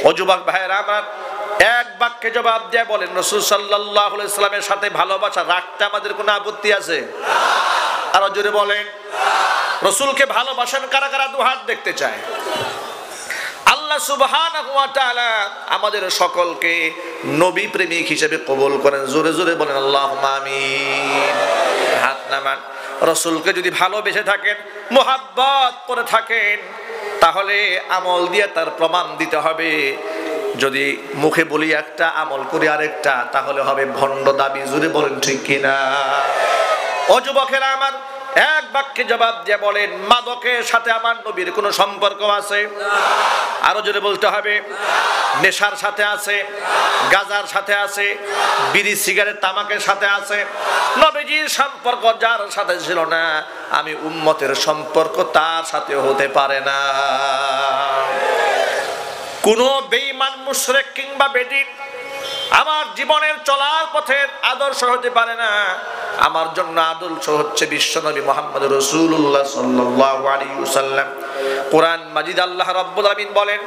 ও যুবক ভাইয়েরা আমার, এক বাক্যে জবাব দিয়ে বলেন, রাসূল সাল্লাল্লাহু আলাইহি সাল্লামের সাথে ভালোবাসা রাখতে আমাদের কোনো আপত্তি আছে? আরো জোরে বলেন। রাসূলকে ভালোবাসেন কারা কারা? দুহাত দেখতে চায়। আল্লাহ সুবহানাহু ওয়া তাআলা আমাদের সকলকে নবী প্রেমিক হিসেবে কবুল করেন। জোরে জোরে বলেন আল্লাহুম্মা আমিন। হাত নামান। রাসূলকে যদি ভালোবেসে থাকেন, মুহাব্বত করে থাকেন, তাহলে আমল দিয়ে তার প্রমাণ দিতে হবে। যদি মুখে বলি একটা, আমল করি আরেকটা, তাহলে হবে ভণ্ড দাবি। জোরে বলেন ঠিক কিনা? ও যুবকেরা আমার, এক বাক্যে জবাব দিয়ে বলেন, মাদকের সাথে আমার নবীর কোনো সম্পর্ক আছে? আরো জোরে বলতে হবে। নেশার সাথে আছে, গাঁজার সাথে আছে, বিড়ি সিগারেট তামাকের সাথে আছে। নবীজির সম্পর্ক যার সাথে ছিল না, আমি উম্মতের সম্পর্ক তার সাথে হতে পারে না। কোন বেঈমান মুশরিক কিংবা বেদিন আমার জীবনের চলার পথের আদর্শ হতে পারে না। আমার জন্য আদর্শ হচ্ছে বিশ্বনবী মুহাম্মদ রাসূলুল্লাহ সাল্লাল্লাহু আলাইহি ওয়াসাল্লাম। কোরআন মাজিদ আল্লাহ রাব্বুল আলামিন বলেন,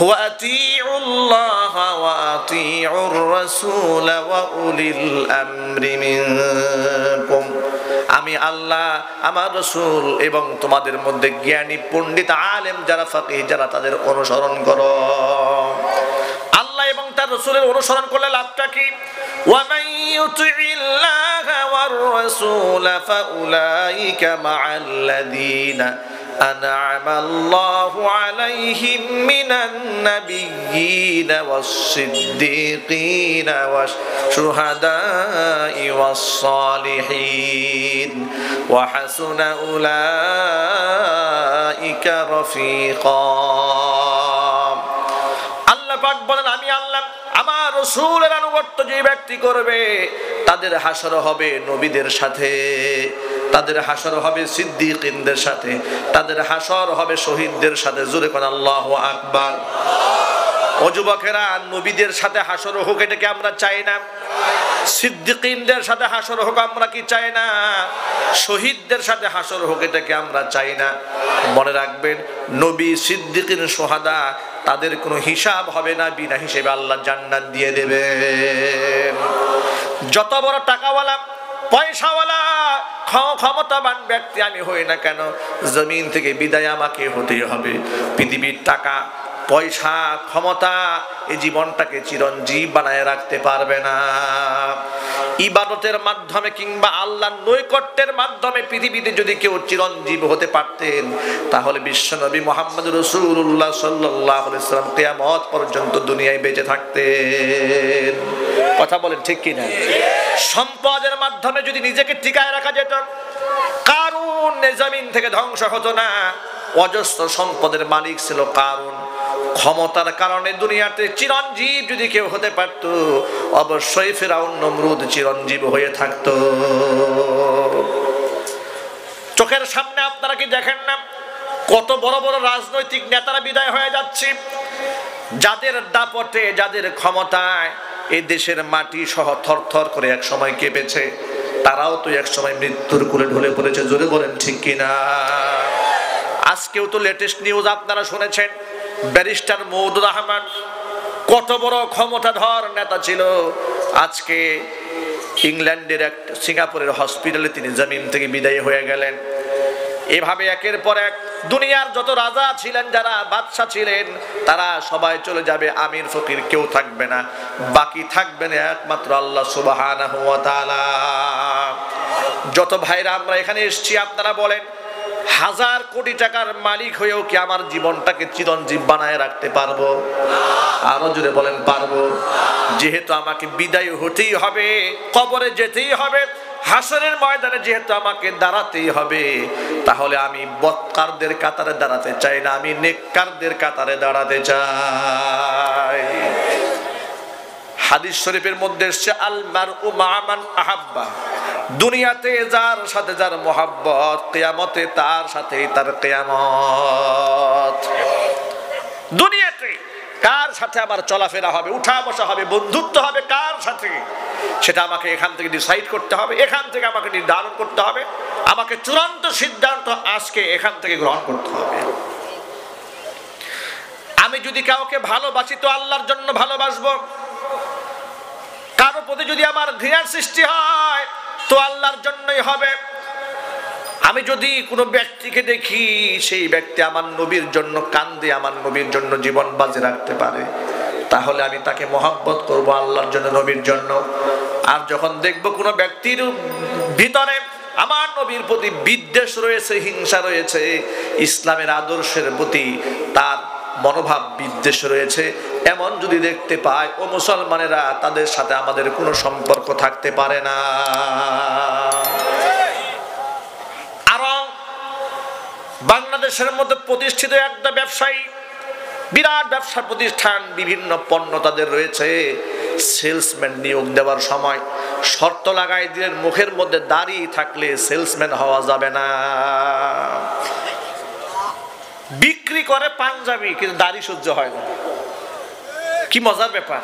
ওয়া আতিউল্লাহা ওয়া আতিউর রাসূল ওয়া উলিল আমরি মিনকুম। আমি আল্লাহ, আমার রাসূল এবং তোমাদের মধ্যে জ্ঞানী পণ্ডিত আলেম যারা ফাকিহ যারা, তাদের অনুসরণ করো। আল্লাহ এবং তার রাসূলের অনুসরণ করলে লাভটা কি? ওয়া মান ইউতিইল্লাহা ওয়ার রাসূল ফাউলাইকা মা'আল্লাযীনা আন'আমাল্লাহু আলাইহিম মিনান নাবিয়্যিনা ওয়াস-সিদ্দীকিনা ওয়াশ-শুহাদা'i ওয়াস-সালিহিন ওয়া হাসুনা উলাইকা রাফীকা। আল্লাহ পাক বলেন, আমি আল্লাহ আমার রাসূলের আনুগত্য যে ব্যক্তি করবে তাদের হাসর হবে নবীদের সাথে, তাদের হাসর হবে সিদ্দিকিনদের সাথে, তাদের হাসর হবে শহীদদের সাথে। জোরে কোন আল্লাহু আকবার। ও যুবকেরা, নবীদের সাথে হাসর হোক এটা কি আমরা চাই না? সিদ্দিকিনদের সাথে হাসর হোক আমরা কি চাই না? শহীদদের সাথে হাসর হোক এটা কি আমরা চাই না? মনে রাখবেন, নবী, সিদ্দিকিন, শুহাদা তাদের কোনো হিসাব হবে না, বিনা হিসেবে আল্লাহ জান্নাত দিয়ে দেবেন। যত বড় টাকাওয়ালা, পয়সাওয়ালা, ক্ষমতাবান ব্যক্তি আমি হই না কেন, জমিন থেকে বিদায় আমাকে হতেই হবে। পৃথিবীর টাকা, পয়সা, ক্ষমতা এই জীবনটাকে চিরঞ্জীব বানায় রাখতে পারবে না। ইবাদতের মাধ্যমে কিংবা আল্লাহর নৈকট্যের মাধ্যমে পৃথিবীতে যদি কেউ চিরঞ্জীব হতে পারতেন, তাহলে বিশ্বনবী মুহাম্মদ রাসূলুল্লাহ সাল্লাল্লাহু আলাইহি ওয়াসাল্লাম কিয়ামত পর্যন্ত দুনিয়ায় বেঁচে থাকতেন। কথা বলেন ঠিক কি না? সম্পদের মাধ্যমে যদি নিজেকে টিকায় রাখা যেত, কারুন জমিন থেকে ধ্বংস হতো না। অজস্র সম্পদের মালিক ছিল কারুন। ক্ষমতার কারণে দুনিয়াতে চিরঞ্জীব যদি কেউ হতে পারত, অবশ্যই ফিরআউন, নমরুদ চিরঞ্জীব হয়ে থাকতো। চোখের সামনে আপনারা কি দেখেন না কত বড় বড় রাজনৈতিক নেতারা বিদায় হয়ে যাচ্ছে? যাদের দাপটে, যাদের ক্ষমতায় এই দেশের মাটি সহ থরথর করে এক সময় কেঁপেছে। তারাও তো একসময় মৃত্যুর কোলে ঢলে পড়েছে। জোরে বলেন ঠিক কিনা? আজকেও তো লেটেস্ট নিউজ আপনারা শুনেছেন, ব্যারিস্টার মওদুদ আহমদ কত বড় ক্ষমতাধর নেতা ছিল, আজকে ইংল্যান্ডের এক সিঙ্গাপুরের হসপিটালে তিনি জমিন থেকে বিদায় হয়ে গেলেন। এভাবে একের পর এক দুনিয়ার যত রাজা ছিলেন, যারা বাদশা ছিলেন, তারা সবাই চলে যাবে, আমির ফকির কেউ থাকবে না, বাকি থাকবেন একমাত্র আল্লাহ সুবহানাহু ওয়া তাআলা। যত ভাইরা আমরা এখানে এসেছি, আপনারা বলেন, 1000 কোটি টাকার মালিক হয়েও কি আমার জীবনটাকে চিরঞ্জীব বানায় রাখতে পারবো? আরো জোরে বলেন পারবো? যেহেতু আমাকে বিদায় হতেই হবে, কবরে যেতেই হবে, হাসরের ময়দানে যেহেতু আমাকে দাঁড়াতেই হবে, তাহলে আমি বদকারদের কাতারে দাঁড়াতে চাই না, আমি নেককারদের কাতারে দাঁড়াতে চাই। হাদিস শরীফের মধ্যে এসেছে, আল মারউ মা মান আহাব্বা, দুনিয়াতে যার সাথে যার মোহাব্বত, কিয়ামতে তার সাথেই তার কিয়ামত। দুনিয়াতে কার সাথে আমার চলাফেরা হবে, উঠা বসা হবে, বন্ধুত্ব হবে কার সাথে, সেটা আমাকে এখান থেকে ডিসাইড করতে হবে, এখান থেকে আমাকে নির্ধারণ করতে হবে, আমাকে চূড়ান্ত সিদ্ধান্ত আজকে এখান থেকে গ্রহণ করতে হবে। আমি যদি কাউকে ভালোবাসি তো আল্লাহর জন্য ভালোবাসবো, কারো প্রতি যদি আমার ঘৃণার সৃষ্টি হয় তো আল্লাহর জন্যই হবে। আমি যদি কোনো ব্যক্তিকে দেখি সেই ব্যক্তি আমার নবীর জন্য কান্দে, আমার নবীর জন্য জীবন বাজি রাখতে পারে, তাহলে আমি তাকে মহব্বত করব আল্লাহর জন্য, নবীর জন্য। আর যখন দেখব কোনো ব্যক্তির ভিতরে আমার নবীর প্রতি বিদ্বেষ রয়েছে, হিংসা রয়েছে, ইসলামের আদর্শের প্রতি তার মনোভাব বিদ্বেষ রয়েছে, এমন যদি দেখতে পাই, ও মুসলমানেরা, তাদের সাথে আমাদের কোনো সম্পর্ক থাকতে পারে না। আরং বাংলাদেশের মধ্যে প্রতিষ্ঠিত একটা ব্যবসায়ী, বিরাট ব্যবসা প্রতিষ্ঠান, বিভিন্ন পণ্য তাদের রয়েছে। সেলসম্যান নিয়োগ দেওয়ার সময় শর্ত লাগাই দিলেন, মুখের মধ্যে দাড়ি থাকলে সেলসম্যান হওয়া যাবে না। বিক্রি করে পাঞ্জাবি, কিন্তু দাড়ি সহ্য হয় না। কি মজার ব্যাপার!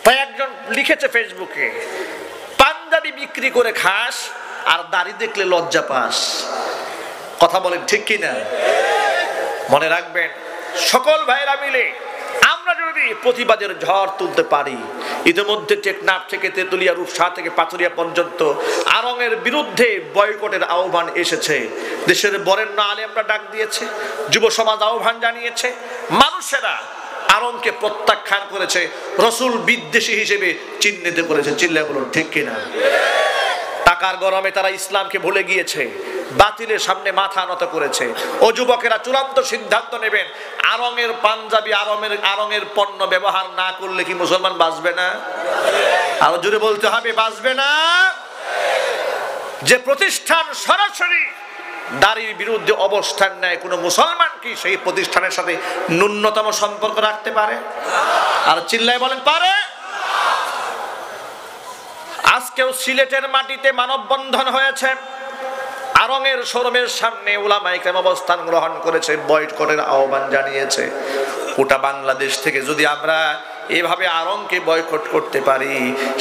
তাই একজন লিখেছে ফেসবুকে, পাঞ্জাবি বিক্রি করে খাস আর দাড়ি দেখলে লজ্জা পাস। কথা বলেন ঠিক কিনা? মনে রাখবেন, সকল ভাইরা মিলে আমরা যদি প্রতিবাদের ঝড় তুলতে পারি, ইতিমধ্যে টেকনাফ থেকে তেতুলিয়া, রূপসা থেকে পাথুরিয়া পর্যন্ত আরঙের বিরুদ্ধে বয়কটের আহ্বান এসেছে। দেশের বরেণ্য আলেমরা ডাক দিয়েছে, যুব সমাজ আহ্বান জানিয়েছে, মানুষেরা আরঙকে প্রত্যাখ্যান করেছে, রসুল বিদ্বেষী হিসেবে চিহ্নিত করেছে। চিল্লায় বলুন ঠিক কিনা? টাকার গরমে তারা ইসলামকে ভুলে গিয়েছে, বাতিলের সামনে মাথা নত করেছে। ও যুবকেরা, চূড়ান্ত সিদ্ধান্ত নেবেন, আরঙের পাঞ্জাবি, আরঙের পণ্য ব্যবহার না করলে কি মুসলমান বাঁচবে না? আরো জোরে বলতে হবে, বাঁচবে না। যে প্রতিষ্ঠান সরাসরি দাড়ির বিরুদ্ধে অবস্থান নেয়, কোন মুসলমান কি সেই প্রতিষ্ঠানের সাথে ন্যূনতম সম্পর্ক রাখতে পারে? আর চিল্লায় বলেন পারে? আজকেও সিলেটের মাটিতে মানববন্ধন হয়েছে, আরঙের শোরুমের সামনে উলামায়ে কেরাম অবস্থান গ্রহণ করেছে, বয়কটের আহ্বান জানিয়েছে। গোটা বাংলাদেশ থেকে যদি আমরা এভাবে আরঙকে বয়কট করতে পারি,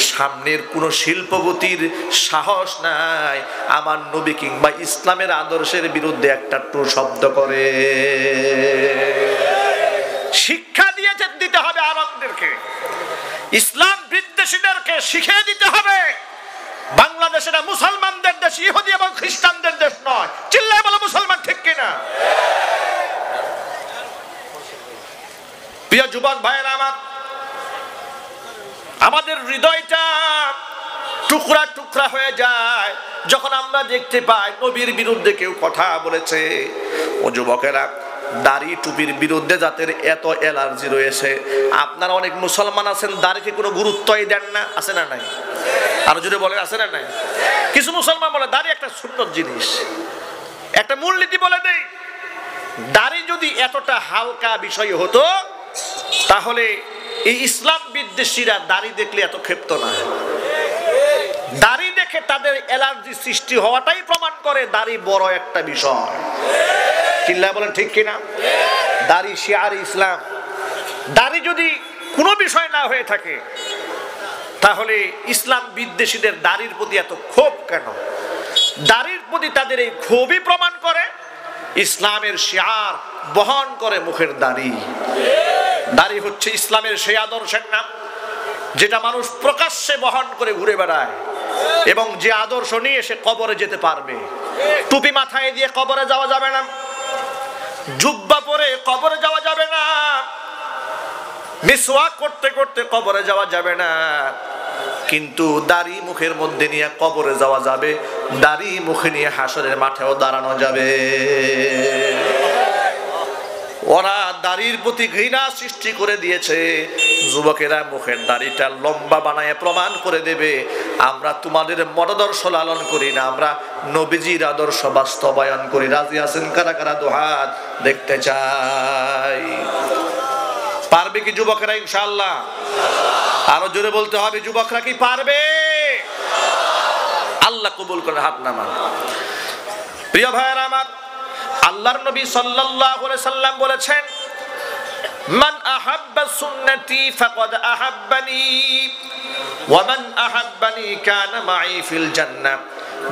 সামনের কোন শিল্পপতির সাহস নাই আমার নবী কিংবা ইসলামের আদর্শের বিরুদ্ধে একটা টু শব্দ করে। শিক্ষা দিতে হবে আরঙদেরকে, ইসলাম বিদ্বেষীদেরকে শিখিয়ে দিতে হবে বাংলাদেশের মুসলমানদের দেশ, ইহুদি এবং খ্রিস্টানদের দেশ নয়। চিল্লায় বলো মুসলমান ঠিক কিনা? প্রিয় যুবক ভাইয়েরা আমার, আমাদের হৃদয়টা টুকরা টুকরা হয়ে যায় যখন আমরা দেখতে পাই নবীর বিরুদ্ধে কেউ কথা বলেছে। ও যুবকেরা, দাড়ি টুপির বিরুদ্ধে যাদের এত অ্যালার্জি রয়েছে, আপনারা অনেক মুসলমান আছেন দাড়িকে কোনো গুরুত্বই দেন না, আছে না নাই? আরো যদি বলে আছে না নাই? কিছু মুসলমান বলে দাড়ি একটা সুন্নত জিনিস। একটা মূলনীতি বলে দেই, দাড়ি যদি এতটা হালকা বিষয় হতো তাহলে এই ইসলাম বিদ্বেষীরা দাড়ি দেখলে এত ক্ষেপ্ত না। দাড়ি দেখে তাদের অ্যালার্জি সৃষ্টি হওয়াটাই প্রমাণ করে দাড়ি বড় একটা বিষয়। চিল্লায় বলেন ঠিক কিনা? দাড়ি শিয়ার ইসলাম। দাড়ি যদি কোনো বিষয় না হয়ে থাকে, তাহলে ইসলাম বিদ্বেষীদের দাড়ির প্রতি এত ক্ষোভ কেন? দাড়ির প্রতি তাদের এই ক্ষোভই প্রমাণ করে ইসলামের শিয়ার বহন করে মুখের দাড়ি। দাড়ি হচ্ছে ইসলামের সেই আদর্শের নাম যেটা মানুষ প্রকাশ্যে বহন করে ঘুরে বেড়ায় এবং যে আদর্শ নিয়ে সে কবরে যেতে পারবে। টুপি মাথায় দিয়ে কবরে যাওয়া যাবে না, জুব্বা পরে কবরে যাওয়া যাবে না, মিসওয়াক করতে করতে কবরে যাওয়া যাবে না, কিন্তু দাড়ি মুখের মধ্যে নিয়ে কবরে যাওয়া যাবে, দাড়ি মুখে নিয়ে হাসরের মাঠেও দাঁড়ানো যাবে। ওরা দাড়ির প্রতি ঘৃণা সৃষ্টি করে দিয়েছে। যুবকেরা মুখের দাড়িটা লম্বা বানায় প্রমাণ করে দেবে আমরা তোমাদের মতাদর্শ লালন করি না, আমরা নবীজির আদর্শ বাস্তবায়ন করি। রাজি আছেন কারা কারা? দুহাত দেখতে চাই। পারবে কি যুবকেরা? ইনশাআল্লাহ। আরো জোরে বলতে হবে, যুবকরা কি পারবে? আল্লাহ কবুল করে, হাত নামান। প্রিয় ভাইয়েরা আমার, আল্লাহর নবী সাল্লাল্লাহু আলাইহি সাল্লাম বলেছেন, মান আহাব্বা সুন্নতি ফাকাদ আহাব্বানি ওয়া মান আহাব্বানি কানা মাই ফিল জান্নাহ।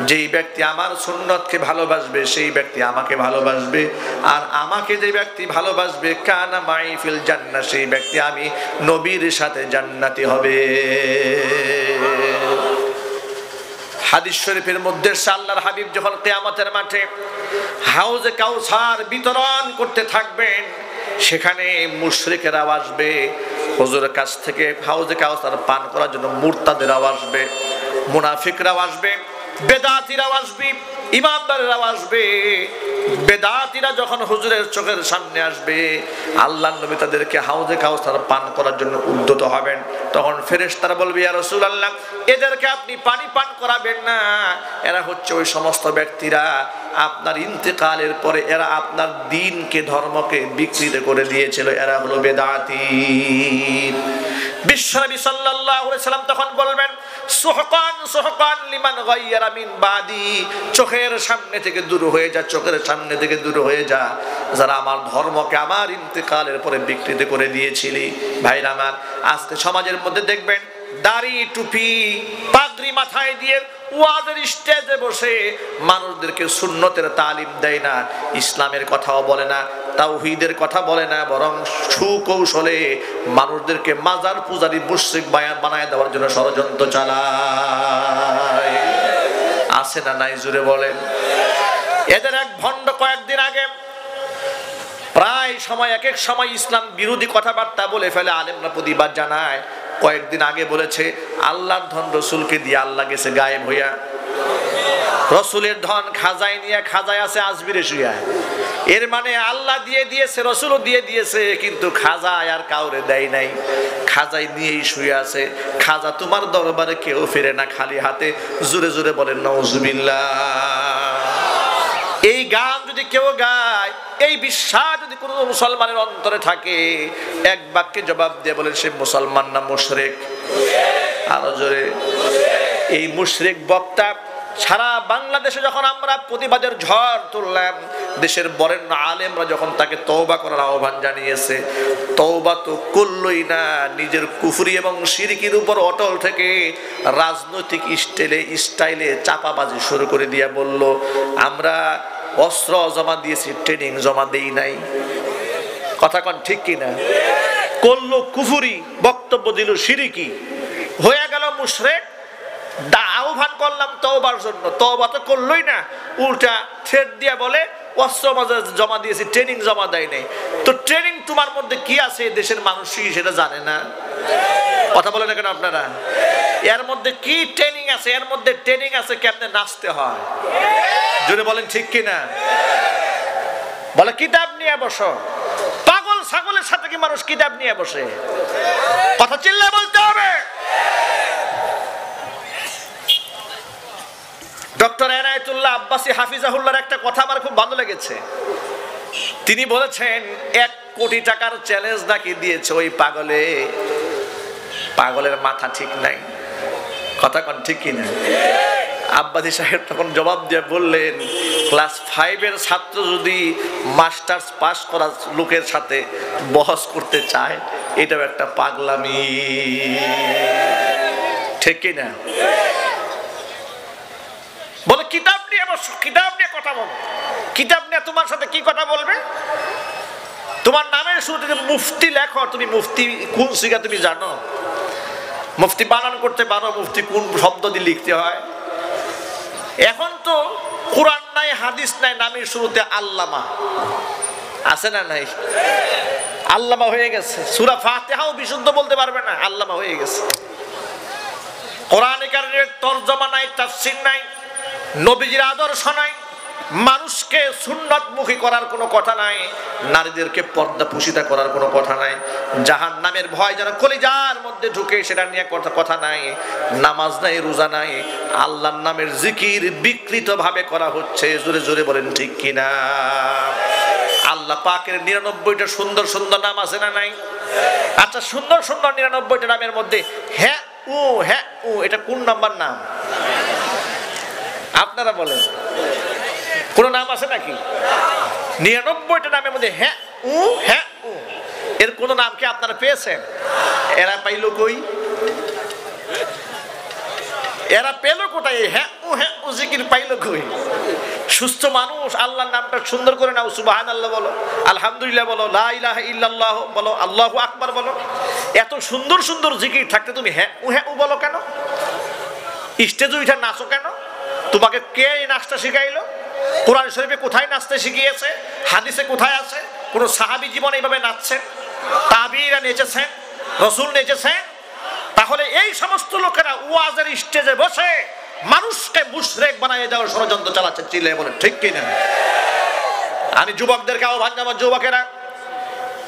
যেই ব্যক্তি আমার সুন্নতকে ভালোবাসবে সেই ব্যক্তি আমাকে ভালোবাসবে, আর আমাকে যে ব্যক্তি ভালোবাসবে কানা মাই ফিল জান্নাহ, সেই ব্যক্তি আমি নবীর সাথে জান্নাতি হবে। হাদিস শরীফের মধ্যে আল্লাহর হাবিব যখন কিয়ামতের মাঠে হাউজে কাউসার বিতরণ করতে থাকবেন, সেখানে মুশরিকেরাও আসবে হুজুরের কাছ থেকে হাউজে কাউসার পান করার জন্য, মুরতাদেরাও আসবে, মুনাফিকরাও আসবে, বেদাতিরাও আসবে, ইমানদারেরাও আসবে। বেদাতিরা যখন হুজুরের চোখের সামনে আসবে, আল্লাহর নবী তাদেরকে হাউজে কাউসার পান করার জন্য উদ্যত হবেন, তখন ফেরেশতারা বলবে, ইয়া রাসূলুল্লাহ, এদেরকে আপনি পানি পান করাবেন না, এরা হচ্ছে ওই সমস্ত ব্যক্তিরা আপনার ইন্তেকালের পরে এরা আপনার দ্বীনকে, ধর্মকে বিকৃত করে দিয়েছিল, এরা হলো বেদাতি। বিশ্বনবী সাল্লাল্লাহু আলাইহি সাল্লাম তখন বলবেন, সুহকান সুহকান লিমান গায়্যারা মিন বাদি, চোখের সামনে থেকে দূর হয়ে যা, চোখের সামনে থেকে দূর হয়ে যা, যারা আমার ধর্মকে আমার ইন্তেকালের পরে বিকৃত করে দিয়েছিলি। ভাইরা আমার, আজকে সমাজের মধ্যে দেখবেন দাড়ি, টুপি, পাগড়ি মাথায় দিয়ে ওয়াজের স্টেজে বসে মানুষদেরকে সুন্নতের তালিম দেয় না, ইসলামের কথাও বলে না, তাওহীদের কথা বলে না, বরং সুকৌশলে মানুষদেরকে মাজার পূজারী মুশরিক বানায় দেওয়ার জন্য ষড়যন্ত্র চালায়। আছে না নাই? জুড়ে বলেন। এদের এক ভণ্ড কয়েকদিন আগে প্রায় সময় এক এক সময় ইসলাম বিরোধী কথাবার্তা বলে ফেলে, আলেমরা প্রতিবাদ জানায়। কয়েকদিন আগে বলেছে আল্লাহর ধন রসুলকে দিয়ে আল্লাহ গেছে গায়েব হইয়া, রসুলের ধন খাজায় নিয়ে খাজায় আছে আজমিরে শুয়া। এর মানে আল্লাহ দিয়ে দিয়েছে, রসুলও দিয়ে দিয়েছে, কিন্তু খাজায় আর কাউরে দেয় নাই, খাজায় নিয়েই শুয়ে আছে। খাজা তোমার দরবারে কেউ ফিরে না খালি হাতে। জোরে জোরে বলেন নাউজুবিল্লাহ। এই গান যদি কেউ গায়, এই বিশ্বাস যদি কোনো মুসলমানের অন্তরে থাকে, এক বাক্যে জবাব দিয়ে বলেন সে মুসলমান না মুশরিক? আরো জোরে। এই মুশরিক বক্তা সারা বাংলাদেশে যখন আমরা প্রতিবাদের ঝড় তুললাম, দেশের বরেণ্য আলেমরা যখন তাকে তওবা করার আহ্বান জানিয়েছে, তওবা তো করলই না, নিজের কুফরি এবং শিরকির উপর অটল থেকে রাজনৈতিক স্টাইলে চাপাবাজি শুরু করে দিয়ে বলল, আমরা অস্ত্র জমা দিয়েছি, ট্রেনিং জমা দেই নাই। কথা কন ঠিক কিনা? করলো কুফরি, বক্তব্য দিল শিরকি, হয়ে গেল মুশরিক। আহ্বান করলাম তওবার জন্য, তওবা তো করলই না, উল্টা থ্রেট দিয়ে বলে অস্ত্র জমা দিয়েছি, ট্রেনিং জমা দেয় নাই। তো ট্রেনিং তোমার মধ্যে কি আছে দেশের মানুষই সেটা জানে না। কথা বলে না কেন আপনারা? এর মধ্যে কি ট্রেনিং আছে? এর মধ্যে ট্রেনিং আছে কেমনে নাচতে হয়। জোরে বলেন ঠিক কিনা? বলে কিতাব নিয়ে বসো। পাগল ছাগলের সাথে কি মানুষ কিতাব নিয়ে বসে? কথা চিল্লায় বলতে হবে। ডক্টর এনায়েতুল্লাহ আব্বাসী হাফিজাহুল্লাহর একটা কথা আমার খুব ভালো লেগেছে। তিনি বলেছেন 1 কোটি টাকার চ্যালেঞ্জ নাকি দিয়েছে ওই পাগলে। পাগলের মাথা ঠিক নাই। কথা কোন ঠিক কিনা? আব্বাসী সাহেব তখন জবাব দিয়ে বললেন, ক্লাস 5 এর ছাত্র যদি মাস্টার্স পাস করা লোকের সাথে বহস করতে চায়, এটাও একটা পাগলামি। ঠিক কি না? বলে কিতাব নিয়ে বসো, কিতাব নিয়ে কথা বলো। কিতাব নিয়ে তোমার সাথে কি কথা বলবে? তোমার নামের শুরুতে মুফতি লেখো, তুমি মুফতি কোন সিগা তুমি জানো? মুফতি বানান করতে পারো? মুফতি কোন শব্দ দিয়ে লিখতে হয়? এখন তো কোরআন নাই, হাদিস নাই, নামের শুরুতে আল্লামা আছে না নাই? আল্লামা হয়ে গেছে। সূরা ফাতিহাও বিশুদ্ধ বলতে পারবে না, আল্লামা হয়ে গেছে। কোরআনে কারিমের তরজমা নাই, তাফসীর নাই, নবীজির আদর্শ নাই, মানুষকে সুন্নতমুখী করার কোনো কথা নাই, নারীদেরকে পর্দা পুশিতা করার কোনো কথা নাই, জাহান্নামের ভয় যেন কলিজার মধ্যে ঢুকে সেটা নিয়ে কথা নাই, নামাজ নাই, রোজা নাই, আল্লাহর নামের জিকির বিকৃত ভাবে করা হচ্ছে। জোরে জোরে বলেন ঠিক কিনা? আল্লাহ পাকের 99টা সুন্দর সুন্দর নাম আছে না নাই? আচ্ছা, সুন্দর সুন্দর 99টা নামের মধ্যে হ্যাঁ উ এটা কোন নাম্বার নাম? আপনারা বলেন, কোন নাম আছে নাকি? 99টা নামের মধ্যে হ্যাঁ উ এর কোন নাম কি আপনারা পেয়েছেন? এরা পাইল কই? এরা পেল কোথায়? হ্যাঁ উ জিকির পাইল কই? সুস্থ মানুষ আল্লাহর নামটা সুন্দর করে নাও, সুবহানাল্লাহ বলো, আলহামদুলিল্লাহ বলো, লা ইলাহা ইল্লাল্লাহ বলো, আল্লাহু আকবার বলো। এত সুন্দর সুন্দর জিকির থাকতে তুমি হ্যাঁ উ বলো কেন? স্টেজে উঠে নাচো কেন? তোমাকে কে এই নাচটা শিখাইলো? কোরআন শরীফে কোথায় নাচতে শিখিয়েছে? হাদিসে কোথায় আছে? কোন সাহাবী জীবন এইভাবে নাচছেন? তাবিঈরা নেচেছেন? রাসূল নেচেছেন? তাহলে এই সমস্ত লোকেরা ওয়াজের স্টেজে বসে মানুষকে মুশরিক বানিয়ে দেওয়ার ষড়যন্ত্র চালাচ্ছে। চিল্লায়ে বলেন ঠিক কিনা? আমি যুবকদেরকে আহ্বান জানাবো, যুবকেরা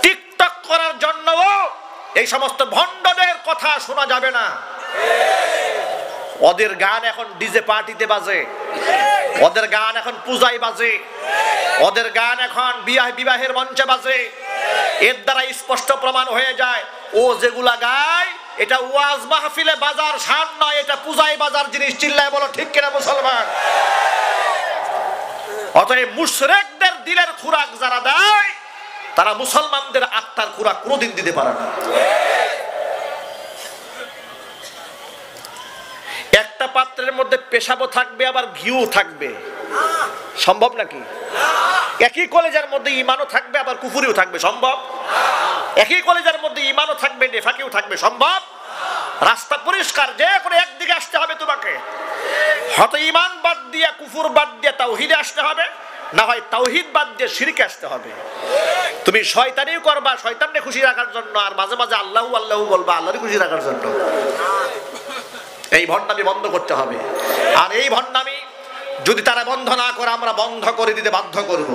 টিকটক করার জন্য এই সমস্ত ভণ্ডদের কথা শোনা যাবে না। ওদের গান এখন ডিজে পার্টিতে বাজে, ওদের গান এখন পূজায় বাজে, ওদের গান এখন বিবাহের মঞ্চে বাজে। এর দ্বারা স্পষ্ট প্রমাণ হয়ে যায় ও যেগুলা গায় এটা ওয়াজ মাহফিলে বাজার শান নয়, এটা পূজায় বাজার জিনিস। চিল্লায় বলো ঠিক কিনা মুসলমান? অতএব মুশরিকদের দিলের খোরাক যারা দেয় তারা মুসলমানদের আত্মার খোরাক কোনোদিন দিতে পারে না। একটা পাত্রের মধ্যে পেশাবও থাকবে আবার ঘিও থাকবে, সম্ভব নাকি? একই কলেজের মধ্যে ঈমানও থাকবে আবার কুফরিও থাকবে, সম্ভব? একই কলেজের মধ্যে ঈমানও থাকবে নেফাকিও থাকবে, সম্ভব? রাস্তা পরিষ্কার, যে করে একদিকে আসতে হবে তোমাকে। হয়তো ঈমান বাদ দিয়া, কুফর বাদ দিয়া তাওহীদে আসতে হবে, না হয় তাওহীদ বাদ দিয়ে শিরকে আসতে হবে। তুমি শয়তানিও করবা শয়তানকে খুশি রাখার জন্য, আর মাঝে মাঝে আল্লাহু আল্লাহু বলবা আল্লাহকে খুশি রাখার জন্য। এই ভণ্ডামি বন্ধ করতে হবে। আর এই ভণ্ডামি যদি তারা বন্ধ না করে আমরা বন্ধ করে দিতে বাধ্য করব।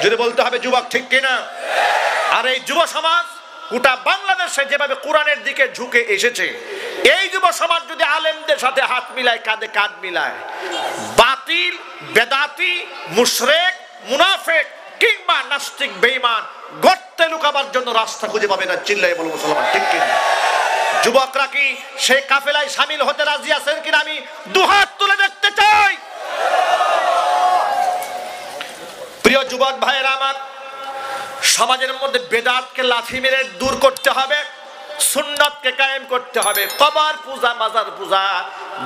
যদি বলতে হবে যুবক ঠিক কিনা? আর এই যুব সমাজ গোটা বাংলাদেশে যেভাবে কোরআনের দিকে ঝুঁকে এসেছে, এই যুব সমাজ যদি আলেমদের সাথে হাত মিলায়, কাঁধে কাঁধ মিলায়, বাতিল, বেদাতি, মুশরিক, মুনাফিক কিংবা নাস্তিক বেঈমান গর্তে লুকাবার জন্য রাস্তা খুঁজে পাবে না। চিল্লায়ে বলবো মুসলমান ঠিক কিনা? যুবকরা কি সেই কাফেলায় শামিল হতে রাজি আছেন কিনা আমি দুহাত তুলে দেখতে চাই। প্রিয় যুবক ভাইয়েরা আমার, সমাজের মধ্যে বেদাতকে লাথি মেরে দূর করতে হবে, সুন্নাতকে কায়েম করতে হবে, কবর পূজা মাজার পূজা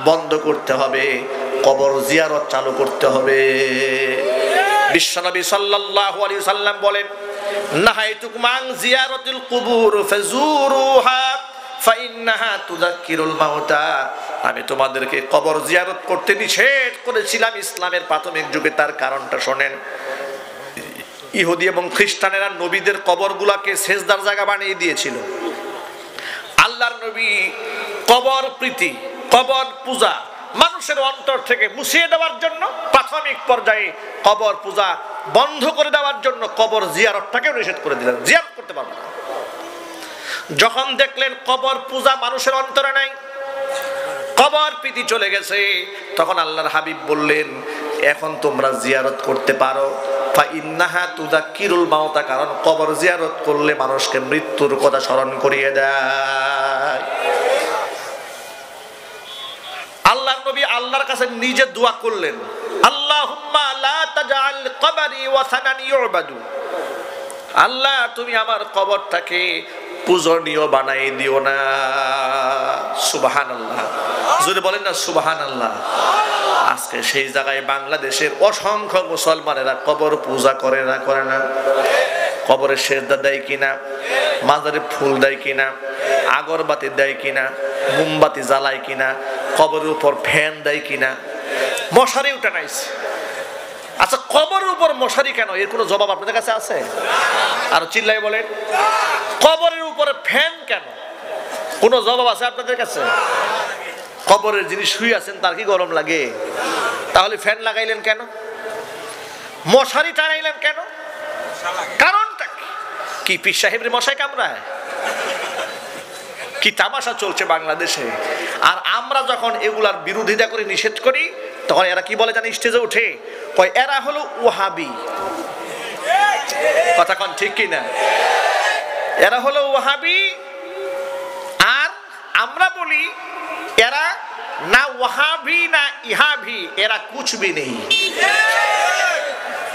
বন্ধ করতে হবে, কবর জিয়ারত চালু করতে হবে। বিশ্বনবী সাল্লাল্লাহু আলাইহি সাল্লাম বলেন, নাহাইতুকুম আন জিয়ারাতিল কুবুর ফাজুরুহা ফাইন্নাহা তুযাক্কিরুল মাউতা। আমি তোমাদেরকে কবর জিয়ারত করতে নিষেধ করেছিলাম ইসলামের প্রাথমিক যুগে। তার কারণটা শোনেন। ইহুদি এবং খ্রিস্টানেরা নবীদের কবরগুলোকে সেজদার জায়গা বানিয়ে দিয়েছিল। আল্লাহর নবী কবর প্রীতি, কবর পূজা মানুষের অন্তর থেকে মুছিয়ে দেওয়ার জন্য প্রাথমিক পর্যায়ে কবর পূজা বন্ধ করে দেওয়ার জন্য কবর জিয়ারতটাকেও নিষেধ করে দিলেন, জিয়ারত করতে পারবে না। যখন দেখলেন কবর পূজা মানুষের অন্তরে নাই, কবর প্রীতি চলে গেছে, তখন আল্লাহর হাবিব বললেন, এখন তোমরা জিয়ারত করতে পারো। ফাইন্নাহা তুযাক্কিরুল মাউতা, কারণ কবর জিয়ারত করলে মানুষকে মৃত্যুর কথা স্মরণ করিয়ে দেয়। আল্লাহর নবী আল্লাহর কাছে নিজে দোয়া করলেন, আল্লাহুম্মা লা তাজআল কবরি ওয়াসানান ইউবাদু। আল্লাহ তুমি আমার কবরটাকে পূজনীয় বানাই দিও না। সুবহানাল্লাহ, জোরে বলেন না সুবহানাল্লাহ। আজকে সেই জায়গায় বাংলাদেশের অসংখ্য মুসলমানেরা কবর পূজা করে না, করে না? কবরে সেজদা দেয় কিনা, মাজারে ফুল দেয় কিনা, আগরবাতি দেয় কিনা, মোমবাতি জ্বালায় কিনা, কবরের উপর ফ্যান দেয় কিনা, মশারি উঠে নাইছে। আচ্ছা, কবরের উপর মশারি কেন? এর কোনো জবাব আপনাদের কাছে আছে? আর চিল্লাই বলেন। কবরের উপরে ফ্যান কেন? কোনো জবাব আছে আপনাদের কাছে? কবরের যিনি শুয়ে আছেন তার কি গরম লাগে? তাহলে ফ্যান লাগাইলেন কেন? মশারি টানাইলেন কেন? কারণটা কি? পীর সাহেবের মশাই কামড়ায়? কি তামাশা চলছে বাংলাদেশে? আর আমরা যখন এগুলার বিরোধিতা করে নিষেধ করি, তখন এরা কি বলে জানি স্টেজে উঠে, কয় এরা হলো ওয়াহাবি। কথা কোন ঠিক কিনা? এরা হলো ওয়াহাবি। আর আমরা বলি এরা না ওয়াহাবি না ইহাবি, এরা কুছ ভি নেই।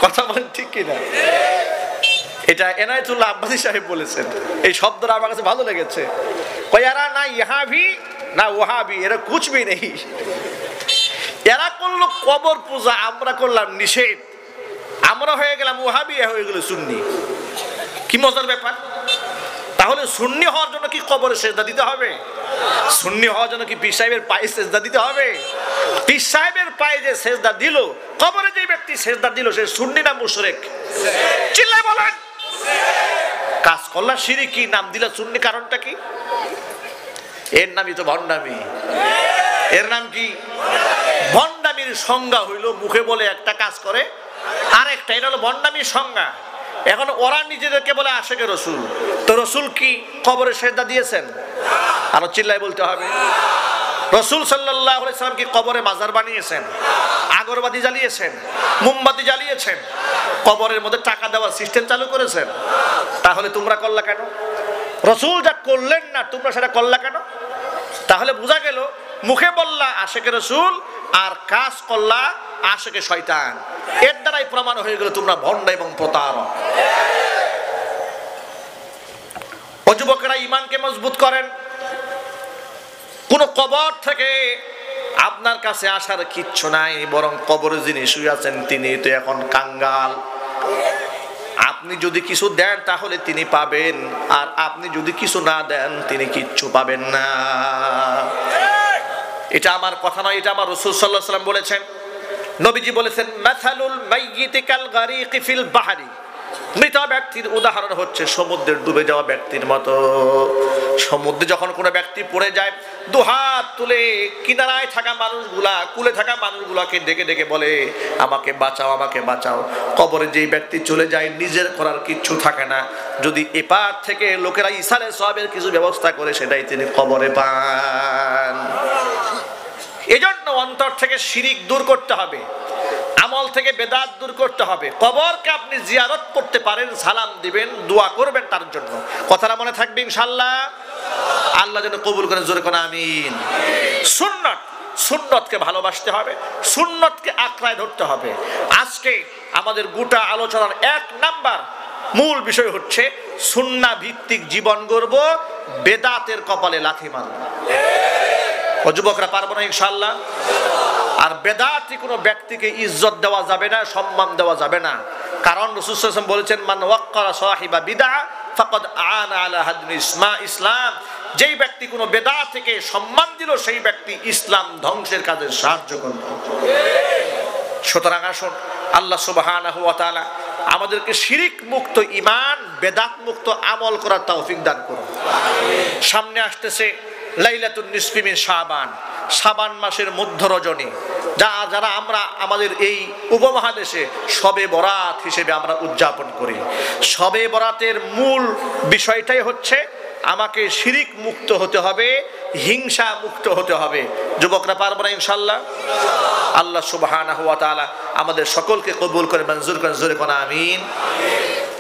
কথা বলেন ঠিক কিনা? এটা এনায়েতুল্লাহ আব্বাসী সাহেব বলেছেন। এই শব্দটা আমার কাছে ভালো লেগেছে। কয় এরা না ইহাবি না ওয়াহাবি, এরা কুছ ভি নেই। এরা করলো কবর পূজা, আমরা করলাম নিষেধ। আমরা হয়ে গেলাম ওয়াহাবি, হয়ে গেল সুন্নি। কি মজার ব্যাপার! তাহলে সুন্নি হওয়ার জন্য কি কবরে সেজদা দিতে হবে? সুন্নি হওয়ার জন্য কি পীর সাহেবের পায়ে সেজদা দিতে হবে? পীর সাহেবের পায়ে যে সেজদা দিল, কবরে যে ব্যক্তি সেজদা দিল, সে সুন্নি না মুশরিক? চিল্লায় বলেন। কাজ করলা শিরক, কি নাম দিলা সুন্নি, কারণটা কি? এর নামই তো ভণ্ডামি। এর নাম কি? ভণ্ডামির সংজ্ঞা হইল মুখে বলে একটা, কাজ করে আরেকটা। এটা হলো ভণ্ডামির সংজ্ঞা। এখন ওরা নিজেদেরকে বলে আশেকে রসুল। তো রসুল কি কবরে সেজদা দিয়েছেন? আরো চিল্লায় বলতে হবে। রসুল সাল্লাল্লাহু আলাইহি সাল্লাম কি কবরে মাজার বানিয়েছেন, আগরবাতি জ্বালিয়েছেন, মোমবাতি জ্বালিয়েছেন, কবরের মধ্যে টাকা দেওয়ার সিস্টেম চালু করেছেন? তাহলে তোমরা করলা কেন? রসুল যা করলেন না, তোমরা সেটা করলা কেন? তাহলে বোঝা গেল মুখে বললা আশেকে রসুল আর কাজ করলা আশেকে শয়তান। এর দ্বারাই প্রমাণ হয়ে গেল তোমরা ভণ্ড এবং প্রতারক। ও যুবকেরা, ইমানকে মজবুত করেন। কোন কবর থেকে আপনার কাছে আসার কিচ্ছু নাই, বরং কবরে যিনি শুয়ে আছেন তিনি তো এখন কাঙ্গাল। আপনি যদি কিছু দেন তাহলে তিনি পাবেন, আর আপনি যদি কিছু না দেন তিনি কিচ্ছু পাবেন না। এটা আমার কথা নয়, এটা আমার রাসূল সাল্লাল্লাহু আলাইহি ওয়াসাল্লাম বলেছেন। নবীজি বলেছেন, মাসালুল মাইয়িতি কাল গারিকি ফিল বাহরি। মৃত ব্যক্তির উদাহরণ হচ্ছে সমুদ্রের ডুবে যাওয়া ব্যক্তির মতো। সমুদ্রে যখন কোনো ব্যক্তি পড়ে যায়, দুহাত তুলে কিনারায় থাকা মানুষগুলা, কুলে থাকা মানুষগুলাকে ডেকে ডেকে বলে, আমাকে বাঁচাও, আমাকে বাঁচাও। কবরে যেই ব্যক্তি চলে যায়, নিজের করার কিচ্ছু থাকে না। যদি এপার থেকে লোকেরা ইসালে সওয়াবের কিছু ব্যবস্থা করে, সেটাই তিনি কবরে পান। এজন্য অন্তর থেকে শিরিক দূর করতে হবে, আমল থেকে বেদাত দূর করতে হবে। কবরকে আপনি জিয়ারত করতে পারেন, সালাম দিবেন, দোয়া করবেন তার জন্য। কথাটা মনে থাকবে ইনশাআল্লাহ। আল্লাহ যেন কবুল করেন, জোরে কোন আমিন। সুন্নাত, সুন্নতকে ভালোবাসতে হবে, সুন্নতকে আঁকড়ায় ধরতে হবে। আজকে আমাদের গোটা আলোচনার এক নাম্বার মূল বিষয় হচ্ছে সুন্নাহ ভিত্তিক জীবন গড়ব, বেদাতের কপালে লাথি মারব। ও যুবকরা, পারবো না ইনশাআল্লাহ? আর বেদাতি কোনো ব্যক্তিকে ইজ্জত দেওয়া যাবে না, সম্মান দেওয়া যাবে না। কারণ রাসূল সাল্লাল্লাহু আলাইহি ওয়াসাল্লাম বলেছেন, মান ওয়াক্কারা সাহিবা বিদআ ফাকাদ আনা আলা হাদমি ইসলাম। যেই ব্যক্তি কোনো বেদাত থেকে সম্মান দিল, সেই ব্যক্তি ইসলাম ধ্বংসের কাজে সাহায্য করল। সুতরাং আসুন, আল্লাহ সুবহানাহু ওয়া তাআলা আমাদেরকে শিরিক মুক্ত ঈমান, বেদাত মুক্ত আমল করার তৌফিক দান করুন। সামনে আসতেছে লাইলাতুন নিসফি মিন শাবান, শাবান মাসের মধ্য রজনী, যারা আমরা আমাদের এই উপমহাদেশে শবে বরাত হিসেবে আমরা উদযাপন করি। শবে বরাতের মূল বিষয়টাই হচ্ছে আমাকে শিরিক মুক্ত হতে হবে, হিংসা মুক্ত হতে হবে। যুবকরা, পারবো না ইনশাআল্লাহ? আল্লাহ সুবহানাহু ওয়া তাআলা আমাদের সকলকে কবুল করে মঞ্জুর করেন, জোরে কোন আমিন।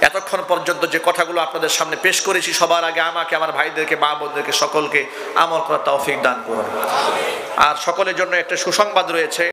এতক্ষণ পর্যন্ত যে কথাগুলো আপনাদের সামনে পেশ করেছি, সবার আগে আমাকে, আমার ভাইদেরকে, মা বোনদেরকে সকলকে আমল করার তৌফিক দান করুন। আর সকলের জন্য একটা সুসংবাদ রয়েছে।